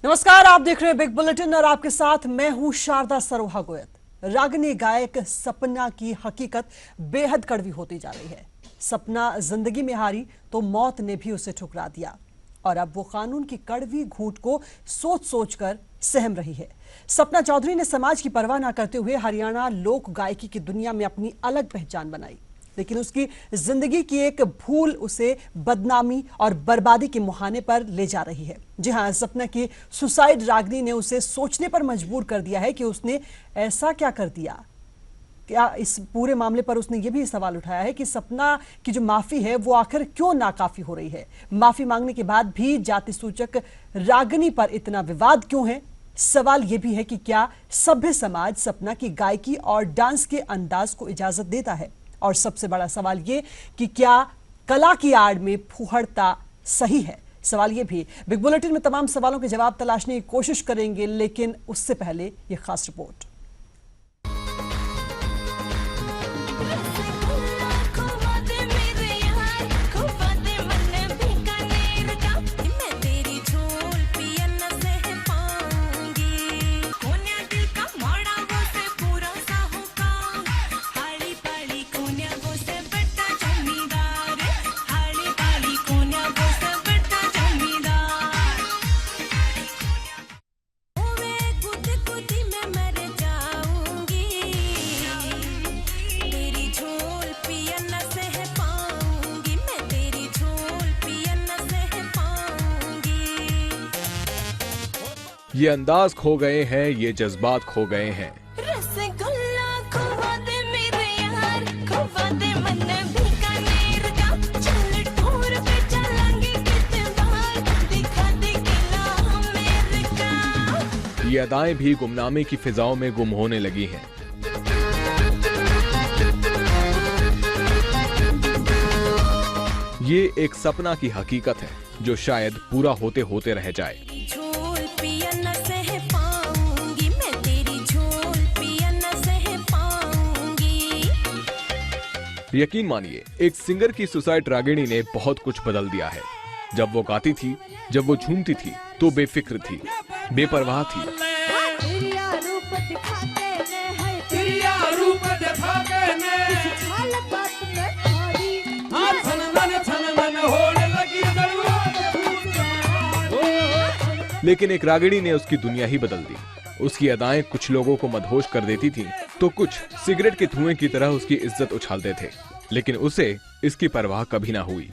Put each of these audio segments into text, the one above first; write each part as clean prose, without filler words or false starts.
नमस्कार, आप देख रहे हैं बिग बुलेटिन और आपके साथ मैं हूं शारदा सरोहा गोयत। रागिनी गायक सपना की हकीकत बेहद कड़वी होती जा रही है। सपना जिंदगी में हारी तो मौत ने भी उसे ठुकरा दिया और अब वो कानून की कड़वी घूंट को सोच सोच कर सहम रही है। सपना चौधरी ने समाज की परवाह न करते हुए हरियाणा लोक गायकी की दुनिया में अपनी अलग पहचान बनाई, लेकिन उसकी जिंदगी की एक भूल उसे बदनामी और बर्बादी के मुहाने पर ले जा रही है। जी हां, सपना की सुसाइड रागिनी ने उसे सोचने पर मजबूर कर दिया है कि उसने ऐसा क्या कर दिया। क्या इस पूरे मामले पर उसने ये भी सवाल उठाया है कि सपना की जो माफी है वो आखिर क्यों नाकाफी हो रही है। माफी मांगने के बाद भी जाति सूचक रागिनी पर इतना विवाद क्यों है। सवाल यह भी है कि क्या सभ्य समाज सपना की गायकी और डांस के अंदाज को इजाजत देता है, और सबसे बड़ा सवाल ये कि क्या कला की आड़ में फूहड़ता सही है। सवाल ये भी। बिग बुलेटिन में तमाम सवालों के जवाब तलाशने की कोशिश करेंगे, लेकिन उससे पहले ये खास रिपोर्ट। ये अंदाज खो गए हैं, ये जज्बात खो गए हैं। ये अदाएं भी गुमनामी की फिजाओं में गुम होने लगी हैं। ये एक सपना की हकीकत है जो शायद पूरा होते होते रह जाए। यकीन मानिए, एक सिंगर की सुसाइड रागिनी ने बहुत कुछ बदल दिया है। जब वो गाती थी, जब वो झूमती थी तो बेफिक्र थी, बेपरवाह थी। लेकिन एक रागिनी ने उसकी दुनिया ही बदल दी। उसकी अदाएं कुछ लोगों को मदहोश कर देती थीं, तो कुछ सिगरेट के धुएं की तरह उसकी इज्जत उछालते थे, लेकिन उसे इसकी परवाह कभी ना हुई।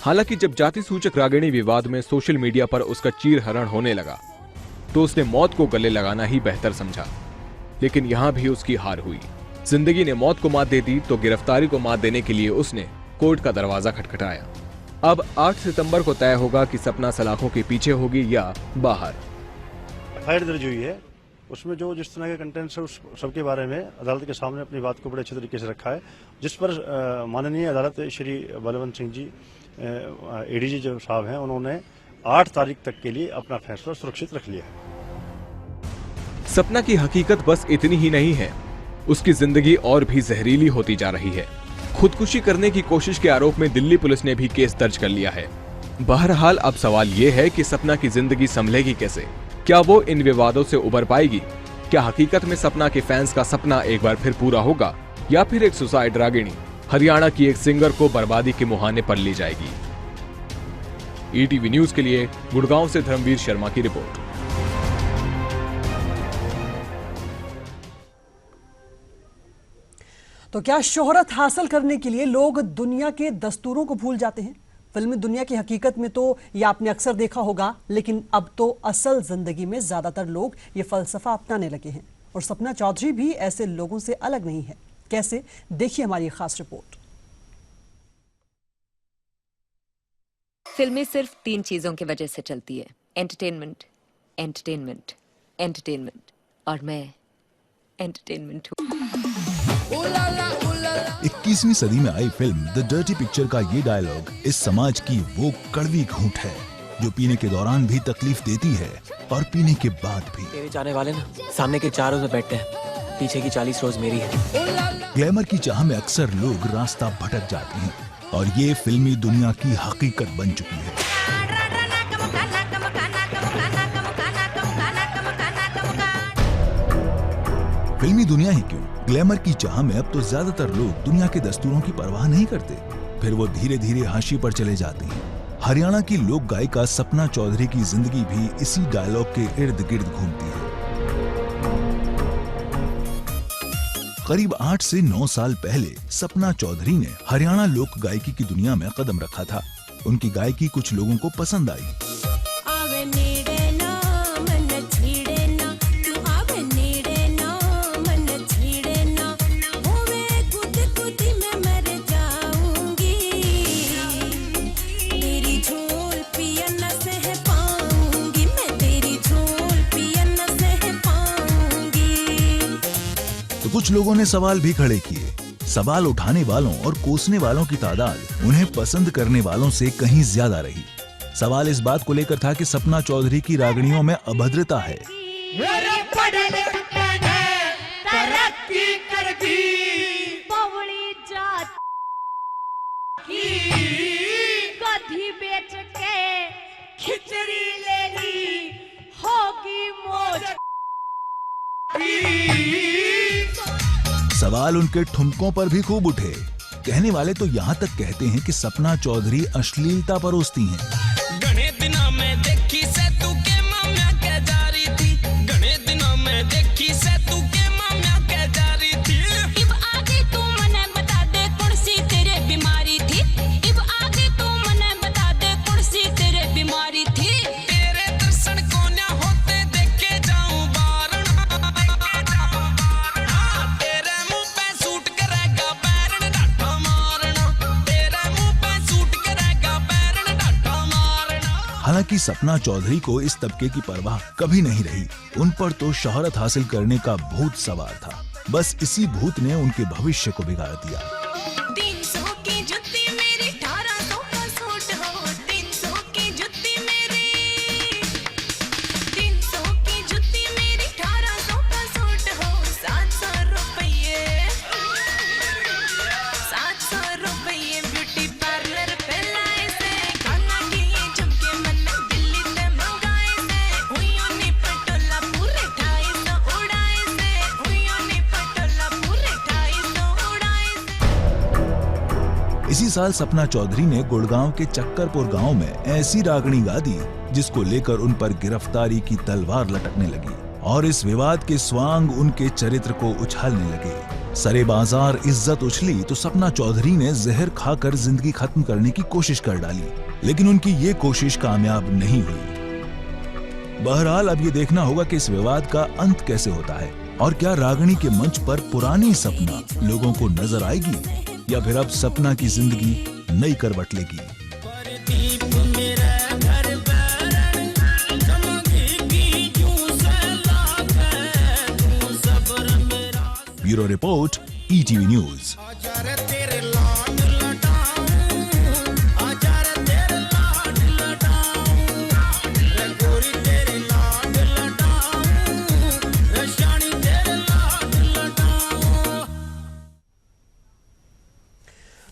हालांकि जब जाति सूचक रागिनी विवाद में सोशल मीडिया पर उसका चीरहरण होने लगा तो उसने मौत को गले लगाना ही बेहतर समझा, लेकिन यहां भी उसकी हार हुई। जिंदगी ने मौत को मात दे दी तो गिरफ्तारी को मात देने के लिए उसने कोर्ट का दरवाजा खटखटाया। अब 8 सितंबर को तय होगा कि सपना सलाखों के पीछे होगी या बाहर। एफआईआर दर्ज हुई है, उसमें जो जिस तरह के कंटेंट है उस सबके बारे में अदालत के सामने अपनी बात को बड़े अच्छे तरीके से रखा है, जिस पर माननीय अदालत श्री बलवंत सिंह जी एडीजी जो साहब हैं, उन्होंने 8 तारीख तक के लिए अपना फैसला सुरक्षित रख लिया है। सपना की हकीकत बस इतनी ही नहीं है, उसकी जिंदगी और भी जहरीली होती जा रही है। खुदकुशी करने की कोशिश के आरोप में दिल्ली पुलिस ने भी केस दर्ज कर लिया है। बहरहाल अब सवाल ये है कि सपना की जिंदगी संभलेगी कैसे? क्या वो इन विवादों से उबर पाएगी? क्या हकीकत में सपना के फैंस का सपना एक बार फिर पूरा होगा, या फिर एक सुसाइड रागिनी हरियाणा की एक सिंगर को बर्बादी के मुहाने पर ले जाएगी? ईटीवी न्यूज के लिए गुड़गांव से धर्मवीर शर्मा की रिपोर्ट। तो क्या शोहरत हासिल करने के लिए लोग दुनिया के दस्तूरों को भूल जाते हैं? फिल्मी दुनिया की हकीकत में तो ये आपने अक्सर देखा होगा, लेकिन अब तो असल जिंदगी में ज्यादातर लोग ये फलसफा अपनाने लगे हैं, और सपना चौधरी भी ऐसे लोगों से अलग नहीं है। कैसे? देखिए हमारी खास रिपोर्ट। फिल्में सिर्फ 3 चीजों की वजह से चलती है: एंटरटेनमेंट, एंटरटेनमेंट, एंटरटेनमेंट, और मैं एंटरटेनमेंट हूँ। 21वीं सदी में आई फिल्म द डर्टी पिक्चर का ये डायलॉग इस समाज की वो कड़वी घूंट है। जो पीने के दौरान भी तकलीफ देती है और पीने के बाद भी। तेरे जाने वाले ना सामने के 4 रोज में बैठते हैं, पीछे की 40 रोज मेरी है। ग्लैमर की चाह में अक्सर लोग रास्ता भटक जाते हैं और ये फिल्मी दुनिया की हकीकत बन चुकी है। फिल्मी दुनिया ही क्यों, ग्लैमर की चाह में अब तो ज्यादातर लोग दुनिया के दस्तूरों की परवाह नहीं करते, फिर वो धीरे धीरे हाशी पर चले जाते हैं। हरियाणा की लोक गायिका सपना चौधरी की जिंदगी भी इसी डायलॉग के इर्द गिर्द घूमती है। करीब 8 से 9 साल पहले सपना चौधरी ने हरियाणा लोक गायकी की दुनिया में कदम रखा था। उनकी गायकी कुछ लोगों को पसंद आई। कुछ लोगों ने सवाल भी खड़े किए। सवाल उठाने वालों और कोसने वालों की तादाद उन्हें पसंद करने वालों से कहीं ज्यादा रही। सवाल इस बात को लेकर था कि सपना चौधरी की रागनियों में अभद्रता है। बेच के खिचड़ी ले ली होगी मौज। सवाल उनके ठुमकों पर भी खूब उठे। कहने वाले तो यहाँ तक कहते हैं कि सपना चौधरी अश्लीलता परोसती हैं। घने दिनों में देखी से तू के माम्या के जा रही थी, घने दिनों में देखी से तू के माम्या के जा रही थी। इब आगे तू मने बता दे कौन सी तेरे बीमारी थी, इब आगे तू मने बता दे कौन सी तेरे बीमारी थी। तेरे दर्शन को ना होते देखे जाऊं बारना, तेरे मुंह पे सूट करेगा बैरन डाटा मारना, तेरे मुंह पे सूट करेगा बैरन डाटा मारना। हालांकि सपना चौधरी को इस तबके की परवाह कभी नहीं रही। उन पर तो शोहरत हासिल करने का भूत सवार था। बस इसी भूत ने उनके भविष्य को बिगाड़ दिया। 300 की जुत्ती मेरी 1800 का सूट हो, 300 की जुत्ती मेरी 300 की जुत्ती मेरी 1800 का सूट हो। 700 रुपये 700 रुपये ब्यूटी पार्लर पे लाए से, खाना किए झुमके मन दिल्ली से मंगाए से, हुइयों ने पटोला पूरे 250 उड़ाए से, हुइयों ने पटोला पूरे 250 उड़ाए से। इसी साल सपना चौधरी ने गुड़गांव के चक्करपुर गांव में ऐसी रागनी गा दी जिसको लेकर उन पर गिरफ्तारी की तलवार लटकने लगी और इस विवाद के स्वांग उनके चरित्र को उछालने लगे। सरे बाजार इज्जत उछली तो सपना चौधरी ने जहर खाकर जिंदगी खत्म करने की कोशिश कर डाली, लेकिन उनकी ये कोशिश कामयाब नहीं हुई। बहरहाल अब ये देखना होगा कि इस विवाद का अंत कैसे होता है और क्या रागनी के मंच पर पुरानी सपना लोगों को नजर आएगी या फिर अब सपना की जिंदगी नई करवट लेगी। प्रदीप मेरा घर बैरन चमकेगी जूं से लागे तू सब्र मेरा। Bureau report, ETV news. आजा रे तेरे लाड लटाऊं, आजा रे तेरे लाड लटाऊं, रे गोरी तेरे लाड लटाऊं, रे शानी तेरे लाड लटाऊं।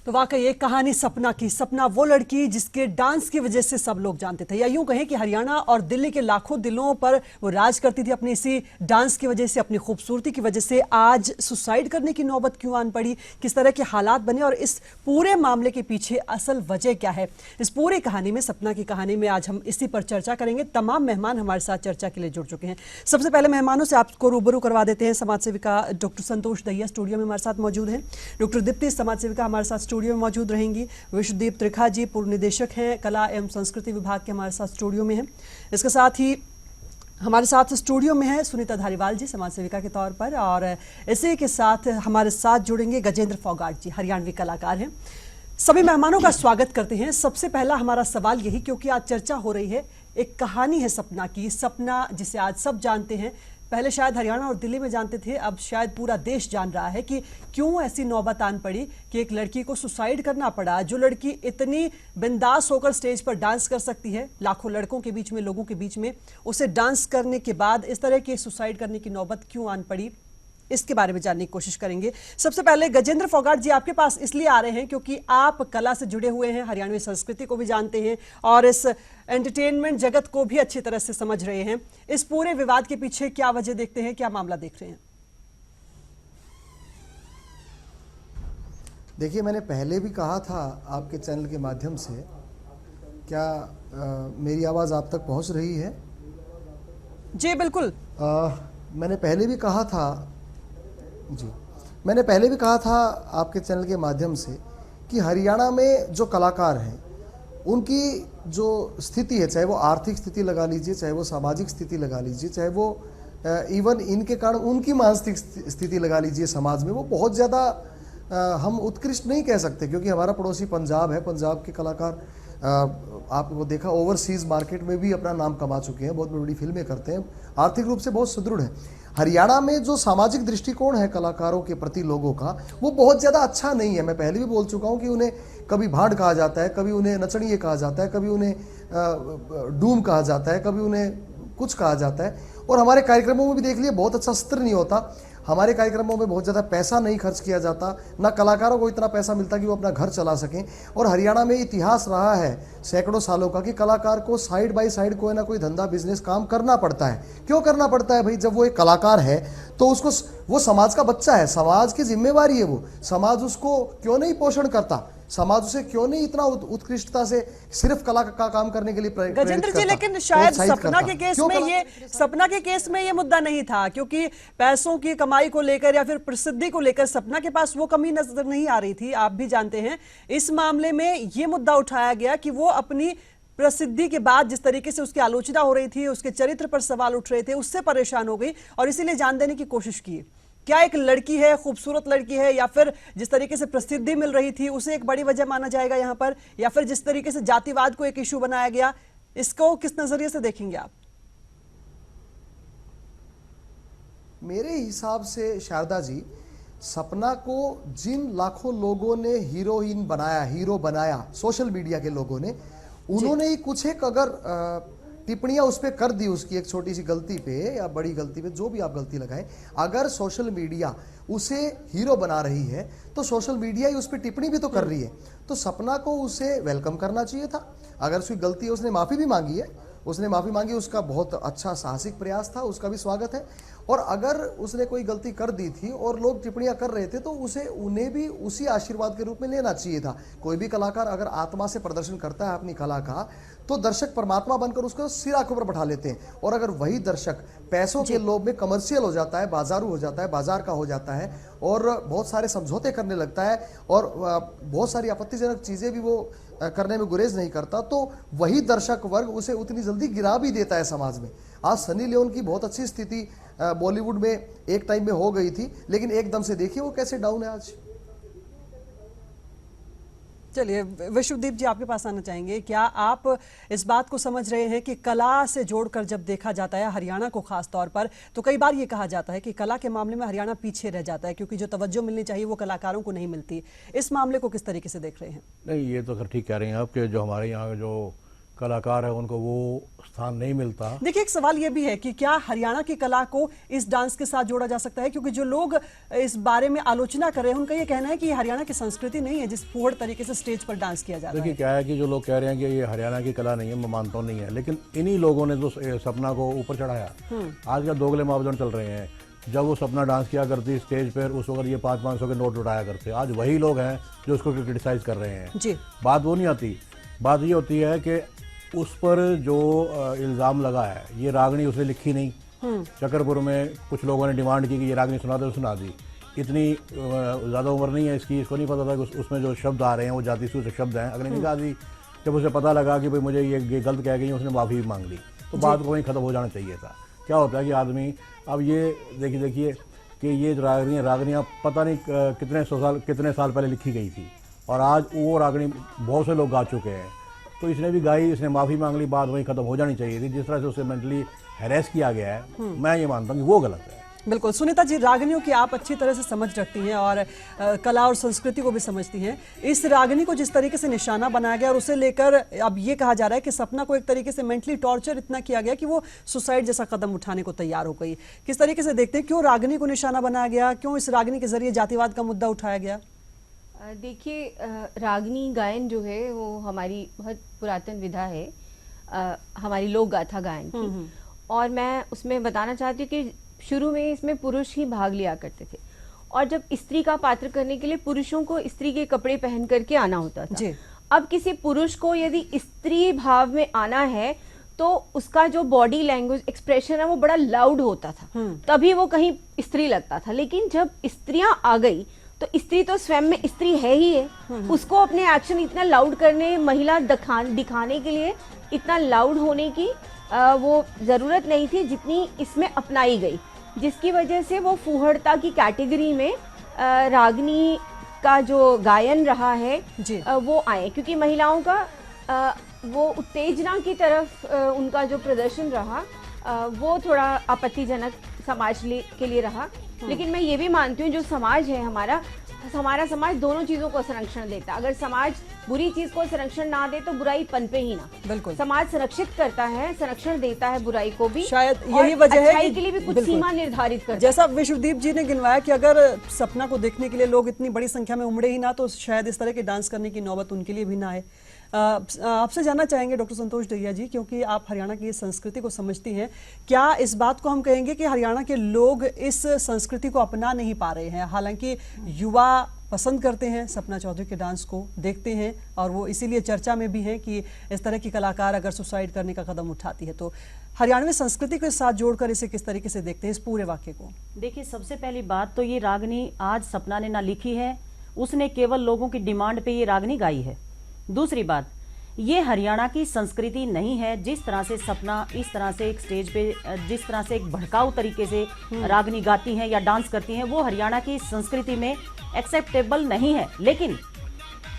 तो वाकई एक कहानी सपना की। सपना वो लड़की जिसके डांस की वजह से सब लोग जानते थे, या यूं कहें कि हरियाणा और दिल्ली के लाखों दिलों पर वो राज करती थी अपनी इसी डांस की वजह से, अपनी खूबसूरती की वजह से। आज सुसाइड करने की नौबत क्यों आन पड़ी, किस तरह के हालात बने और इस पूरे मामले के पीछे असल वजह क्या है, इस पूरी कहानी में, सपना की कहानी में आज हम इसी पर चर्चा करेंगे। तमाम मेहमान हमारे साथ चर्चा के लिए जुड़ चुके हैं। सबसे पहले मेहमानों से आपको रूबरू करवा देते हैं। समाज सेविका डॉक्टर संतोष दहिया स्टूडियो में हमारे साथ मौजूद हैं। डॉक्टर दीप्ति समाज सेविका हमारे साथ स्टूडियो में मौजूद रहेंगी। विश्वदीप त्रिखा जी पूर्व निदेशक हैं कला एवं संस्कृति विभाग के, हमारे साथ स्टूडियो में हैं। इसके साथ ही हमारे साथ स्टूडियो में है सुनीता धारीवाल जी समाज सेविका के तौर पर, और इसी के साथ हमारे साथ जुड़ेंगे गजेंद्र फोगाट जी, हरियाणवी कलाकार हैं। सभी मेहमानों का स्वागत करते हैं। सबसे पहला हमारा सवाल यही, क्योंकि आज चर्चा हो रही है, एक कहानी है सपना की, सपना जिसे आज सब जानते हैं। पहले शायद हरियाणा और दिल्ली में जानते थे, अब शायद पूरा देश जान रहा है कि क्यों ऐसी नौबत आन पड़ी कि एक लड़की को सुसाइड करना पड़ा। जो लड़की इतनी बिंदास होकर स्टेज पर डांस कर सकती है, लाखों लड़कों के बीच में, लोगों के बीच में, उसे डांस करने के बाद इस तरह की सुसाइड करने की नौबत क्यों आन पड़ी, इसके बारे में जानने की कोशिश करेंगे। सबसे पहले गजेंद्र फोगाट जी आपके पास इसलिए आ रहे हैं क्योंकि आप कला से जुड़े हुए हैं, हरियाणवी संस्कृति को भी जानते हैं और इस एंटरटेनमेंट जगत को भी अच्छी तरह से समझ रहे हैं। इस पूरे विवाद के पीछे क्या वजह देखते हैं, क्या मामला देख रहे हैं? देखिए, मैंने पहले भी कहा था आपके चैनल के माध्यम से, क्या मेरी आवाज़ आप तक पहुंच रही है? जी बिल्कुल। मैंने पहले भी कहा था मैंने पहले भी कहा था आपके चैनल के माध्यम से कि हरियाणा में जो कलाकार हैं उनकी जो स्थिति है, चाहे वो आर्थिक स्थिति लगा लीजिए, चाहे वो सामाजिक स्थिति लगा लीजिए, चाहे वो इवन इनके कारण उनकी मानसिक स्थिति लगा लीजिए समाज में, वो बहुत ज़्यादा हम उत्कृष्ट नहीं कह सकते, क्योंकि हमारा पड़ोसी पंजाब है। पंजाब के कलाकार आपको देखा ओवरसीज मार्केट में भी अपना नाम कमा चुके हैं, बहुत बड़ी बड़ी फिल्में करते हैं, आर्थिक रूप से बहुत सुदृढ़ है। हरियाणा में जो सामाजिक दृष्टिकोण है कलाकारों के प्रति लोगों का, वो बहुत ज़्यादा अच्छा नहीं है। मैं पहले भी बोल चुका हूँ कि उन्हें कभी भांड कहा जाता है, कभी उन्हें नचनिए कहा जाता है, कभी उन्हें डूम कहा जाता है, कभी उन्हें कुछ कहा जाता है। और हमारे कार्यक्रमों में भी देख लिए बहुत अच्छा सत्र नहीं होता, हमारे कार्यक्रमों में बहुत ज़्यादा पैसा नहीं खर्च किया जाता, ना कलाकारों को इतना पैसा मिलता कि वो अपना घर चला सकें। और हरियाणा में इतिहास रहा है सैकड़ों सालों का कि कलाकार को साइड बाय साइड कोई ना कोई धंधा बिजनेस काम करना पड़ता है। क्यों करना पड़ता है भाई? जब वो एक कलाकार है तो उसको, वो समाज का बच्चा है, समाज की जिम्मेवारी है, वो समाज उसको क्यों नहीं पोषण करता, समाज उसे क्यों नहीं इतना उत्कृष्टता से सिर्फ कला का काम करने के लिए प्रेरित करता? गजेंद्र जी, लेकिन शायद सपना के केस में ये मुद्दा नहीं था, क्योंकि पैसों की कमाई को लेकर या फिर प्रसिद्धि को लेकर सपना के पास वो कमी नजर नहीं आ रही थी। आप भी जानते हैं इस मामले में ये मुद्दा उठाया गया कि वो अपनी प्रसिद्धि के बाद जिस तरीके से उसकी आलोचना हो रही थी, उसके चरित्र पर सवाल उठ रहे थे, उससे परेशान हो गई और इसीलिए जान देने की कोशिश की। क्या एक लड़की है, खूबसूरत लड़की है, या फिर जिस तरीके से प्रसिद्धि मिल रही थी उसे एक बड़ी वजह माना जाएगा यहाँ पर, या फिर जिस तरीके से जातिवाद को एक इशू बनाया गया, इसको किस नजरिए से देखेंगे आप? मेरे हिसाब से शारदा जी, सपना को जिन लाखों लोगों ने हीरोइन बनाया, हीरो बनाया, सोशल मीडिया के लोगों ने, उन्होंने ही कुछ एक अगर टिप्पणियां उस पर कर दी, उसकी एक छोटी सी गलती पे या बड़ी गलती पे, जो भी आप गलती लगाएं, अगर सोशल मीडिया उसे हीरो बना रही है तो सोशल मीडिया ही उस पर टिप्पणी भी तो कर रही है, तो सपना को उसे वेलकम करना चाहिए था। अगर उसकी गलती है, उसने माफ़ी भी मांगी है, उसने माफ़ी मांगी, उसका बहुत अच्छा साहसिक प्रयास था, उसका भी स्वागत है। और अगर उसने कोई गलती कर दी थी और लोग टिप्पणियां कर रहे थे तो उसे, उन्हें भी उसी आशीर्वाद के रूप में लेना चाहिए था। कोई भी कलाकार अगर आत्मा से प्रदर्शन करता है अपनी कला का, तो दर्शक परमात्मा बनकर उसको सिर आंखों पर बैठा लेते हैं। और अगर वही दर्शक पैसों के लोभ में कमर्शियल हो जाता है, बाजारू हो जाता है, बाजार का हो जाता है और बहुत सारे समझौते करने लगता है और बहुत सारी आपत्तिजनक चीज़ें भी वो करने में गुरेज नहीं करता, तो वही दर्शक वर्ग उसे उतनी जल्दी गिरा भी देता है समाज में। आज सनी लियोन की बहुत अच्छी स्थिति बॉलीवुड में एक टाइम में हो गई थी, लेकिन एकदम से देखिए वो कैसे डाउन है आज। चलिए विश्वदीप जी, आपके पास आना चाहेंगे। क्या आप इस बात को समझ रहे हैं कि कला से जोड़कर जब देखा जाता है हरियाणा को खास तौर पर, तो कई बार ये कहा जाता है कि कला के मामले में हरियाणा पीछे रह जाता है क्योंकि जो तवज्जो मिलनी चाहिए वो कलाकारों को नहीं मिलती। इस मामले को किस तरीके से देख रहे हैं? नहीं, ये तो ठीक कह रहे हैं आप कि जो हमारे यहाँ जो कलाकार है उनको वो स्थान नहीं मिलता। देखिए, एक सवाल ये भी है कि क्या हरियाणा की कला को इस डांस के साथ जोड़ा जा सकता है, क्योंकि जो लोग इस बारे में आलोचना कर रहे हैं उनका ये कहना है कि ये हरियाणा की संस्कृति नहीं है जिस फूहड़ तरीके से स्टेज पर डांस किया जाता है। देखिए क्या है कि जो लोग कह रहे हैं कि ये हरियाणा की कला नहीं है, मैं मानता हूँ नहीं है, लेकिन इन्हीं लोगों ने तो सपना को ऊपर चढ़ाया। आज का दोगले मापदंड चल रहे हैं। जब वो सपना डांस किया करती स्टेज पर, उस वक्त ये 500-500 के नोट उठाया करते, आज वही लोग हैं जो उसको क्रिटिसाइज कर रहे हैं जी। बात वो नहीं आती। बात ये होती है कि उस पर जो इल्ज़ाम लगा है, ये रागनी उसने लिखी नहीं। चकरपुर में कुछ लोगों ने डिमांड की कि ये रागनी सुना दे, सुना दी। इतनी ज़्यादा उम्र नहीं है इसकी, इसको नहीं पता था कि उसमें जो शब्द आ रहे हैं वो जाति सूचक शब्द हैं। अगले ने कहा दी, जब उसे पता लगा कि भाई मुझे ये गलत कह गई, उसने माफ़ी भी मांग ली, तो बात को वहीं ख़त्म हो जाना चाहिए था। क्या होता है कि आदमी, अब ये देखिए कि ये रागनियाँ पता नहीं कितने साल पहले लिखी गई थी और आज वो रागनी बहुत से लोग गा चुके हैं, तो इसने भी गाई, इसने माफ़ी मांग ली, बात वहीं ख़त्म हो जानी चाहिए थी। जिस तरह से उसे मेंटली हैरेस किया गया है, मैं ये मानता हूँ कि वो गलत है। बिल्कुल। सुनीता जी, रागनियों की आप अच्छी तरह से समझ रखती हैं और कला और संस्कृति को भी समझती हैं। इस रागनी को जिस तरीके से निशाना बनाया गया और उसे लेकर अब ये कहा जा रहा है कि सपना को एक तरीके से मेंटली टॉर्चर इतना किया गया कि वो सुसाइड जैसा कदम उठाने को तैयार हो गई। किस तरीके से देखते हैं, क्यों रागनी को निशाना बनाया गया, क्यों इस रागनी के जरिए जातिवाद का मुद्दा उठाया गया? देखिए, रागनी गायन जो है वो हमारी बहुत पुरातन विधा है, हमारी लोक गाथा गायन की। और मैं उसमें बताना चाहती हूँ कि शुरू में इसमें पुरुष ही भाग लिया करते थे और जब स्त्री का पात्र करने के लिए पुरुषों को स्त्री के कपड़े पहन करके आना होता था। अब किसी पुरुष को यदि स्त्री भाव में आना है तो उसका जो बॉडी लैंग्वेज एक्सप्रेशन है वो बड़ा लाउड होता था, तभी वो कहीं स्त्री लगता था। लेकिन जब स्त्रियां आ गई तो स्त्री तो स्वयं में स्त्री है ही है, उसको अपने एक्शन इतना लाउड करने, महिला दिखाने के लिए इतना लाउड होने की वो जरूरत नहीं थी जितनी इसमें अपनाई गई, जिसकी वजह से वो फूहड़ता की कैटेगरी में रागनी का जो गायन रहा है वो आए। क्योंकि महिलाओं का वो उत्तेजना की तरफ उनका जो प्रदर्शन रहा वो थोड़ा आपत्तिजनक समाज के लिए रहा। लेकिन मैं ये भी मानती हूँ जो समाज है हमारा समाज दोनों चीजों को संरक्षण देता है। अगर समाज बुरी चीज को संरक्षण ना दे तो बुराई पनपे ही ना। बिल्कुल। समाज संरक्षित करता है, संरक्षण देता है बुराई को भी, शायद यही वजह है के लिए भी कुछ सीमा निर्धारित करता है। जैसा विश्वदीप जी ने गिनवाया कि अगर सपना को देखने के लिए लोग इतनी बड़ी संख्या में उमड़े ही ना तो शायद इस तरह के डांस करने की नौबत उनके लिए भी ना आए। आपसे जानना चाहेंगे डॉक्टर संतोष दहिया जी, क्योंकि आप हरियाणा की संस्कृति को समझती हैं, क्या इस बात को हम कहेंगे कि हरियाणा के लोग इस संस्कृति को अपना नहीं पा रहे हैं? हालांकि युवा पसंद करते हैं सपना चौधरी के डांस को, देखते हैं और वो इसीलिए चर्चा में भी हैं कि इस तरह की कलाकार अगर सुसाइड करने का कदम उठाती है तो हरियाणवी संस्कृति के साथ जोड़कर इसे किस तरीके से देखते हैं इस पूरे वाक्य को? देखिए, सबसे पहली बात तो ये रागनी आज सपना ने ना लिखी है, उसने केवल लोगों की डिमांड पे ये रागनी गाई है। दूसरी बात, ये हरियाणा की संस्कृति नहीं है। जिस तरह से सपना इस तरह से एक स्टेज पे जिस तरह से एक भड़काऊ तरीके से रागनी गाती हैं या डांस करती हैं, वो हरियाणा की संस्कृति में एक्सेप्टेबल नहीं है। लेकिन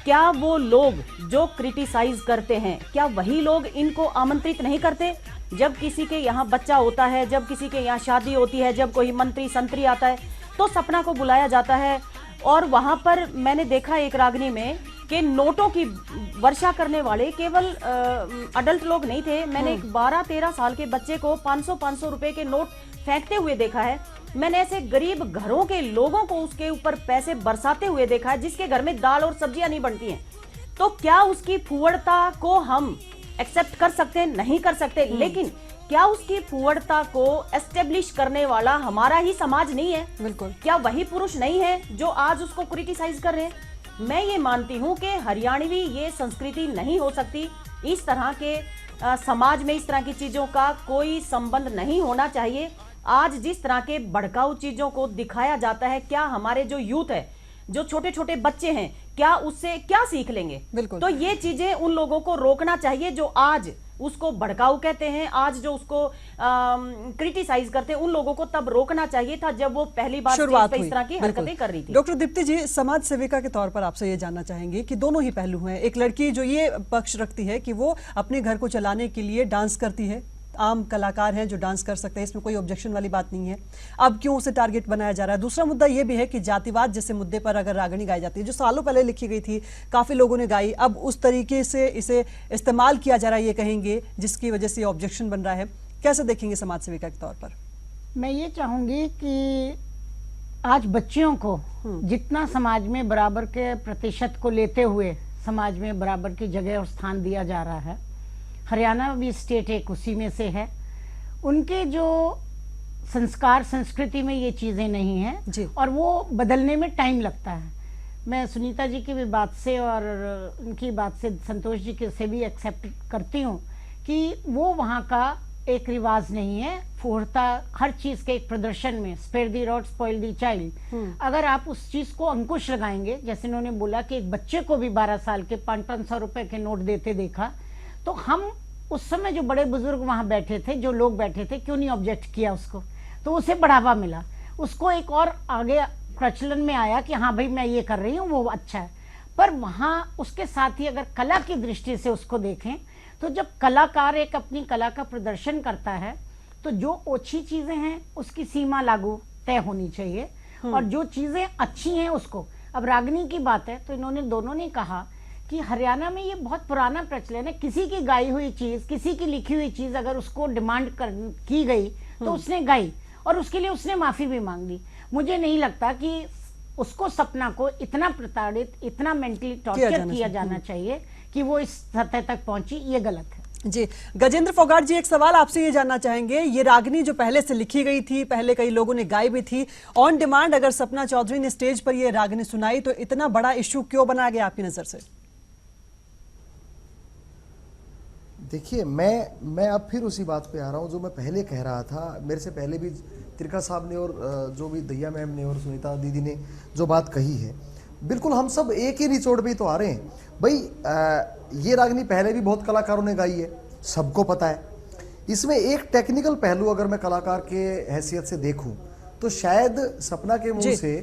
क्या वो लोग जो क्रिटिसाइज करते हैं, क्या वही लोग इनको आमंत्रित नहीं करते? जब किसी के यहाँ बच्चा होता है, जब किसी के यहाँ शादी होती है, जब कोई मंत्री संतरी आता है तो सपना को बुलाया जाता है। और वहां पर मैंने देखा एक रागनी में कि नोटों की वर्षा करने वाले केवल अडल्ट लोग नहीं थे। मैंने एक 12-13 साल के बच्चे को 500 रुपए के नोट फेंकते हुए देखा है। मैंने ऐसे गरीब घरों के लोगों को उसके ऊपर पैसे बरसाते हुए देखा है जिसके घर में दाल और सब्जियां नहीं बनती हैं। तो क्या उसकी फुहड़ता को हम एक्सेप्ट कर सकते हैं? नहीं कर सकते। लेकिन क्या उसकी फुहड़ता को एस्टेब्लिश करने वाला हमारा ही समाज नहीं है? बिल्कुल। क्या वही पुरुष नहीं है जो आज उसको क्रिटिसाइज कर रहे हैं? मैं ये मानती हूं कि हरियाणवी ये संस्कृति नहीं हो सकती। इस तरह के समाज में इस तरह की चीजों का कोई संबंध नहीं होना चाहिए। आज जिस तरह के भड़काऊ चीजों को दिखाया जाता है, क्या हमारे जो यूथ है, जो छोटे छोटे बच्चे हैं, क्या उससे क्या सीख लेंगे? बिल्कुल। तो ये चीजें उन लोगों को रोकना चाहिए जो आज उसको भड़काऊ कहते हैं, आज जो उसको क्रिटिसाइज करते हैं, उन लोगों को तब रोकना चाहिए था जब वो पहली बार शुरुआत इस तरह की हरकतें कर रही थी। डॉक्टर दीप्ति जी, समाज सेविका के तौर पर आपसे ये जानना चाहेंगे कि दोनों ही पहलू हैं। एक लड़की जो ये पक्ष रखती है कि वो अपने घर को चलाने के लिए डांस करती है, आम कलाकार हैं जो डांस कर सकते हैं, इसमें कोई ऑब्जेक्शन वाली बात नहीं है। अब क्यों उसे टारगेट बनाया जा रहा है? दूसरा मुद्दा यह भी है कि जातिवाद जैसे मुद्दे पर अगर रागनी गाई जाती है, जो सालों पहले लिखी गई थी, काफी लोगों ने गाई, अब उस तरीके से इसे इस्तेमाल किया जा रहा है, ये कहेंगे, जिसकी वजह से ऑब्जेक्शन बन रहा है। कैसे देखेंगे समाज सेविका के तौर पर? मैं ये चाहूंगी कि आज बच्चियों को जितना समाज में बराबर के प्रतिशत को लेते हुए समाज में बराबर की जगह और स्थान दिया जा रहा है, हरियाणा भी स्टेट एक उसी में से है। उनके जो संस्कार संस्कृति में ये चीज़ें नहीं हैं और वो बदलने में टाइम लगता है। मैं सुनीता जी की भी बात से और उनकी बात से, संतोष जी के से भी एक्सेप्ट करती हूँ कि वो वहाँ का एक रिवाज नहीं है। फुहड़ता हर चीज़ के एक प्रदर्शन में, spare the rod spoil the child, अगर आप उस चीज़ को अंकुश लगाएंगे, जैसे उन्होंने बोला कि एक बच्चे को भी 12 साल के 500 रुपए के नोट देते देखा, तो हम उस समय जो बड़े बुजुर्ग वहां बैठे थे, जो लोग बैठे थे, क्यों नहीं ऑब्जेक्ट किया उसको? तो उसे बढ़ावा मिला, उसको एक और आगे प्रचलन में आया कि हाँ भाई मैं ये कर रही हूँ, वो अच्छा है। पर वहां उसके साथ ही अगर कला की दृष्टि से उसको देखें तो जब कलाकार एक अपनी कला का प्रदर्शन करता है तो जो ओछी चीजें हैं उसकी सीमा लागू तय होनी चाहिए, और जो चीजें अच्छी हैं उसको। अब रागनी की बात है तो इन्होंने दोनों ने कहा कि हरियाणा में ये बहुत पुराना प्रचलन है, किसी की गाई हुई चीज, किसी की लिखी हुई चीज अगर उसको डिमांड की गई तो उसने गाई और उसके लिए उसने माफी भी मांग ली। मुझे नहीं लगता कि उसको, सपना को इतना प्रताड़ित, इतना मेंटली टॉर्चर किया जाना चाहिए कि वो इस सतह तक पहुंची, ये गलत है। जी, गजेंद्र फोगाट जी, एक सवाल आपसे ये जानना चाहेंगे, ये रागनी जो पहले से लिखी गई थी, पहले कई लोगों ने गाई भी थी, ऑन डिमांड अगर सपना चौधरी ने स्टेज पर ये रागनी सुनाई तो इतना बड़ा इश्यू क्यों बनाया गया आपकी नजर से? देखिए, मैं अब फिर उसी बात पे आ रहा हूँ जो मैं पहले कह रहा था। मेरे से पहले भी त्रिका साहब ने और जो भी दैया मैम ने और सुनीता दीदी ने जो बात कही है, बिल्कुल हम सब एक ही निचोड़ पे तो आ रहे हैं। भाई ये रागनी पहले भी बहुत कलाकारों ने गाई है, सबको पता है। इसमें एक टेक्निकल पहलू अगर मैं कलाकार के हैसियत से देखूं तो शायद सपना के मुंह से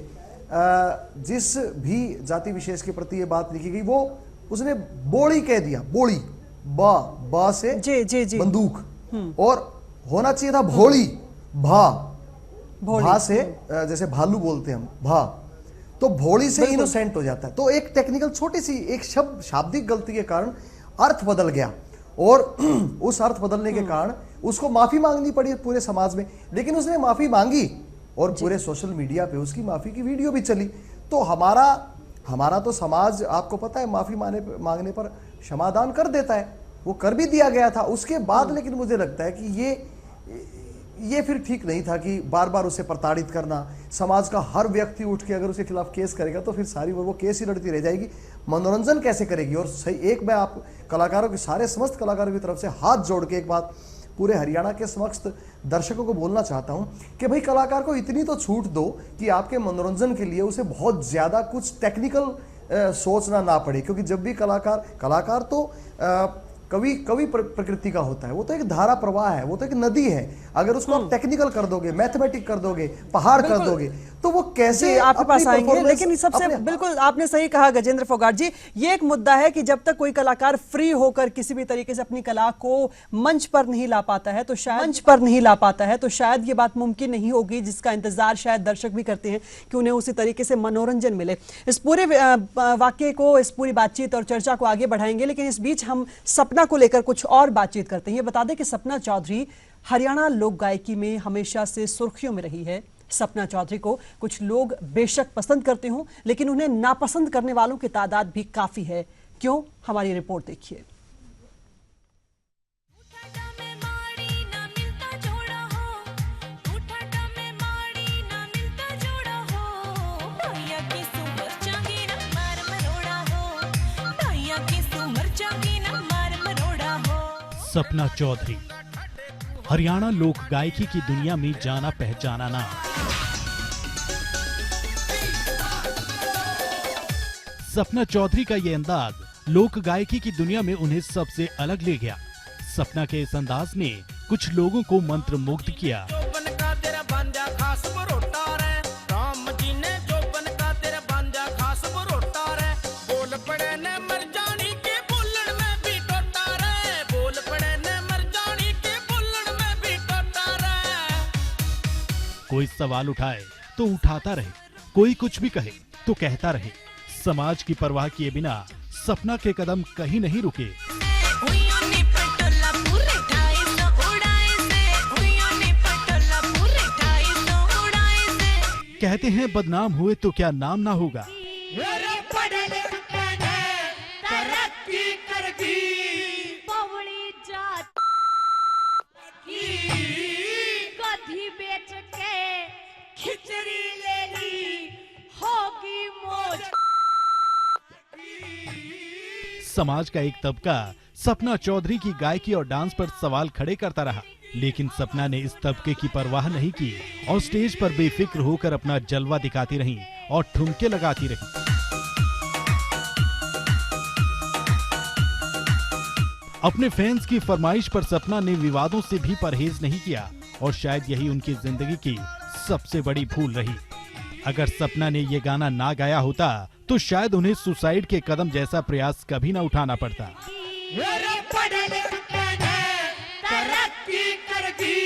जिस भी जाति विशेष के प्रति ये बात लिखी गई, वो उसने बोली कह दिया, बोली, बा से जी। बंदूक, और होना चाहिए था भोली, भा से जैसे भालू बोलते हैं हम, भा, तो भोली से इनोसेंट हो जाता है। तो एक टेक्निकल छोटी सी एक शाब्दिक गलती के कारण अर्थ बदल गया, और उस अर्थ बदलने के कारण उसको माफी मांगनी पड़ी पूरे समाज में। लेकिन उसने माफी मांगी और पूरे सोशल मीडिया पे उसकी माफी की वीडियो भी चली। तो हमारा तो समाज, आपको पता है, माफी मांगने पर क्षमादान कर देता है, वो कर भी दिया गया था उसके बाद। लेकिन मुझे लगता है कि ये फिर ठीक नहीं था कि बार बार उसे प्रताड़ित करना। समाज का हर व्यक्ति उठ के अगर उसके खिलाफ केस करेगा तो फिर सारी वो केस ही लड़ती रह जाएगी, मनोरंजन कैसे करेगी। और सही, एक मैं आप कलाकारों के, सारे समस्त कलाकारों की तरफ से हाथ जोड़ के एक बात पूरे हरियाणा के समस्त दर्शकों को बोलना चाहता हूं कि भाई कलाकार को इतनी तो छूट दो कि आपके मनोरंजन के लिए उसे बहुत ज्यादा कुछ टेक्निकल सोचना ना पड़े। क्योंकि जब भी कलाकार तो कवि प्रकृति का होता है, वो तो एक धारा प्रवाह है, वो तो एक नदी है। अगर उसको आप टेक्निकल कर दोगे, मैथमेटिक कर दोगे, पहाड़ कर दोगे, तो वो कैसे आपके पास आएंगे। लेकिन सबसे बिल्कुल आपने सही कहा गजेंद्र फोगाट जी, ये एक मुद्दा है कि जब तक कोई कलाकार फ्री होकर किसी भी तरीके से अपनी कला को मंच पर नहीं ला पाता है तो शायद ये बात मुमकिन नहीं होगी, जिसका इंतजार शायद दर्शक भी करते हैं कि उन्हें उसी तरीके से मनोरंजन मिले। इस पूरे वाक्य को, इस पूरी बातचीत और चर्चा को आगे बढ़ाएंगे, लेकिन इस बीच हम सपना को लेकर कुछ और बातचीत करते हैं। ये बता दें कि सपना चौधरी हरियाणा लोक गायकी में हमेशा से सुर्खियों में रही है। सपना चौधरी को कुछ लोग बेशक पसंद करते हों, लेकिन उन्हें नापसंद करने वालों की तादाद भी काफी है। क्यों? हमारी रिपोर्ट देखिए। सपना चौधरी हरियाणा लोक गायकी की दुनिया में जाना पहचाना नाम। सपना चौधरी का ये अंदाज लोक गायकी की दुनिया में उन्हें सबसे अलग ले गया। सपना के इस अंदाज ने कुछ लोगों को मंत्रमुग्ध किया। कोई सवाल उठाए तो उठाता रहे, कोई कुछ भी कहे तो कहता रहे। समाज की परवाह किए बिना सपना के कदम कहीं नहीं रुके। कहते हैं बदनाम हुए तो क्या नाम ना होगा। समाज का एक तबका सपना चौधरी की गायकी और डांस पर सवाल खड़े करता रहा, लेकिन सपना ने इस तबके की परवाह नहीं की और स्टेज पर बेफिक्र होकर अपना जलवा दिखाती रहीं और ठुमके लगाती रहीं। अपने फैंस की फरमाइश पर सपना ने विवादों से भी परहेज नहीं किया और शायद यही उनकी जिंदगी की सबसे बड़ी भूल रही। अगर सपना ने ये गाना ना गाया होता तो शायद उन्हें सुसाइड के कदम जैसा प्रयास कभी ना उठाना पड़ता। तरक्की कर दी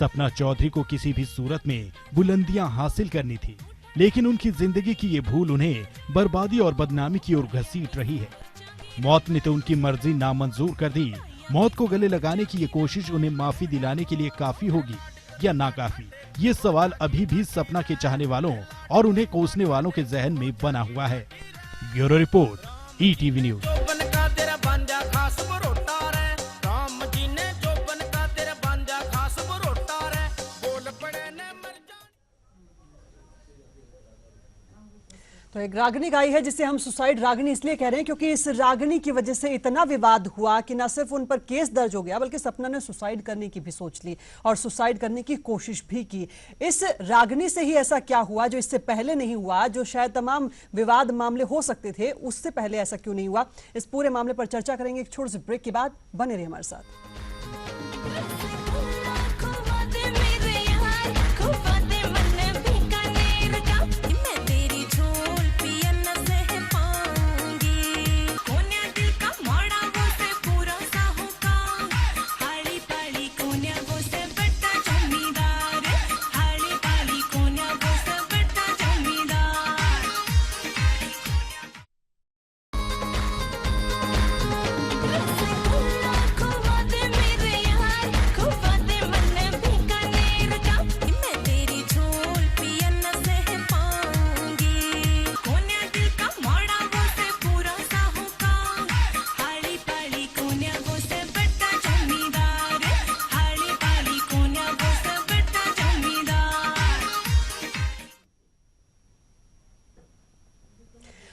सपना चौधरी को किसी भी सूरत में बुलंदियां हासिल करनी थी, लेकिन उनकी जिंदगी की ये भूल उन्हें बर्बादी और बदनामी की ओर घसीट रही है। मौत ने तो उनकी मर्जी नामंजूर कर दी। मौत को गले लगाने की ये कोशिश उन्हें माफी दिलाने के लिए काफी होगी या नाकाफी, ये सवाल अभी भी सपना के चाहने वालों और उन्हें कोसने वालों के जहन में बना हुआ है। Bureau report, ETV news. तो एक रागिनी गाय है जिसे हम सुसाइड रागिनी इसलिए कह रहे हैं क्योंकि इस रागिनी की वजह से इतना विवाद हुआ कि न सिर्फ उन पर केस दर्ज हो गया बल्कि सपना ने सुसाइड करने की भी सोच ली और सुसाइड करने की कोशिश भी की। इस रागिनी से ही ऐसा क्या हुआ जो इससे पहले नहीं हुआ, जो शायद तमाम विवाद मामले हो सकते थे उससे पहले ऐसा क्यों नहीं हुआ? इस पूरे मामले पर चर्चा करेंगे एक छोटे से ब्रेक के बाद। बने रहिए हमारे साथ।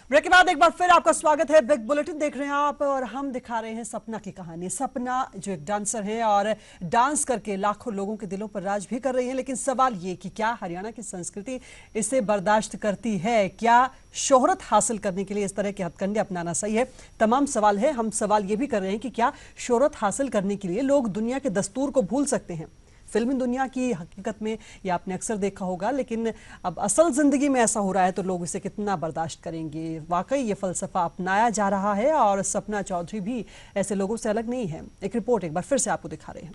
ब्रेक के बाद एक बार फिर आपका स्वागत है। बिग बुलेटिन देख रहे हैं आप और हम दिखा रहे हैं सपना की कहानी। सपना जो एक डांसर है और डांस करके लाखों लोगों के दिलों पर राज भी कर रही है, लेकिन सवाल ये कि क्या हरियाणा की संस्कृति इसे बर्दाश्त करती है? क्या शोहरत हासिल करने के लिए इस तरह के हथकंडे अपनाना सही है? तमाम सवाल है। हम सवाल ये भी कर रहे हैं कि क्या शोहरत हासिल करने के लिए लोग दुनिया के दस्तूर को भूल सकते हैं? फिल्मी दुनिया की हकीकत में ये आपने अक्सर देखा होगा, लेकिन अब असल जिंदगी में ऐसा हो रहा है तो लोग इसे कितना बर्दाश्त करेंगे? वाकई ये फलसफा अपनाया जा रहा है और सपना चौधरी भी ऐसे लोगों से अलग नहीं है। एक रिपोर्ट एक बार फिर से आपको दिखा रहे हैं।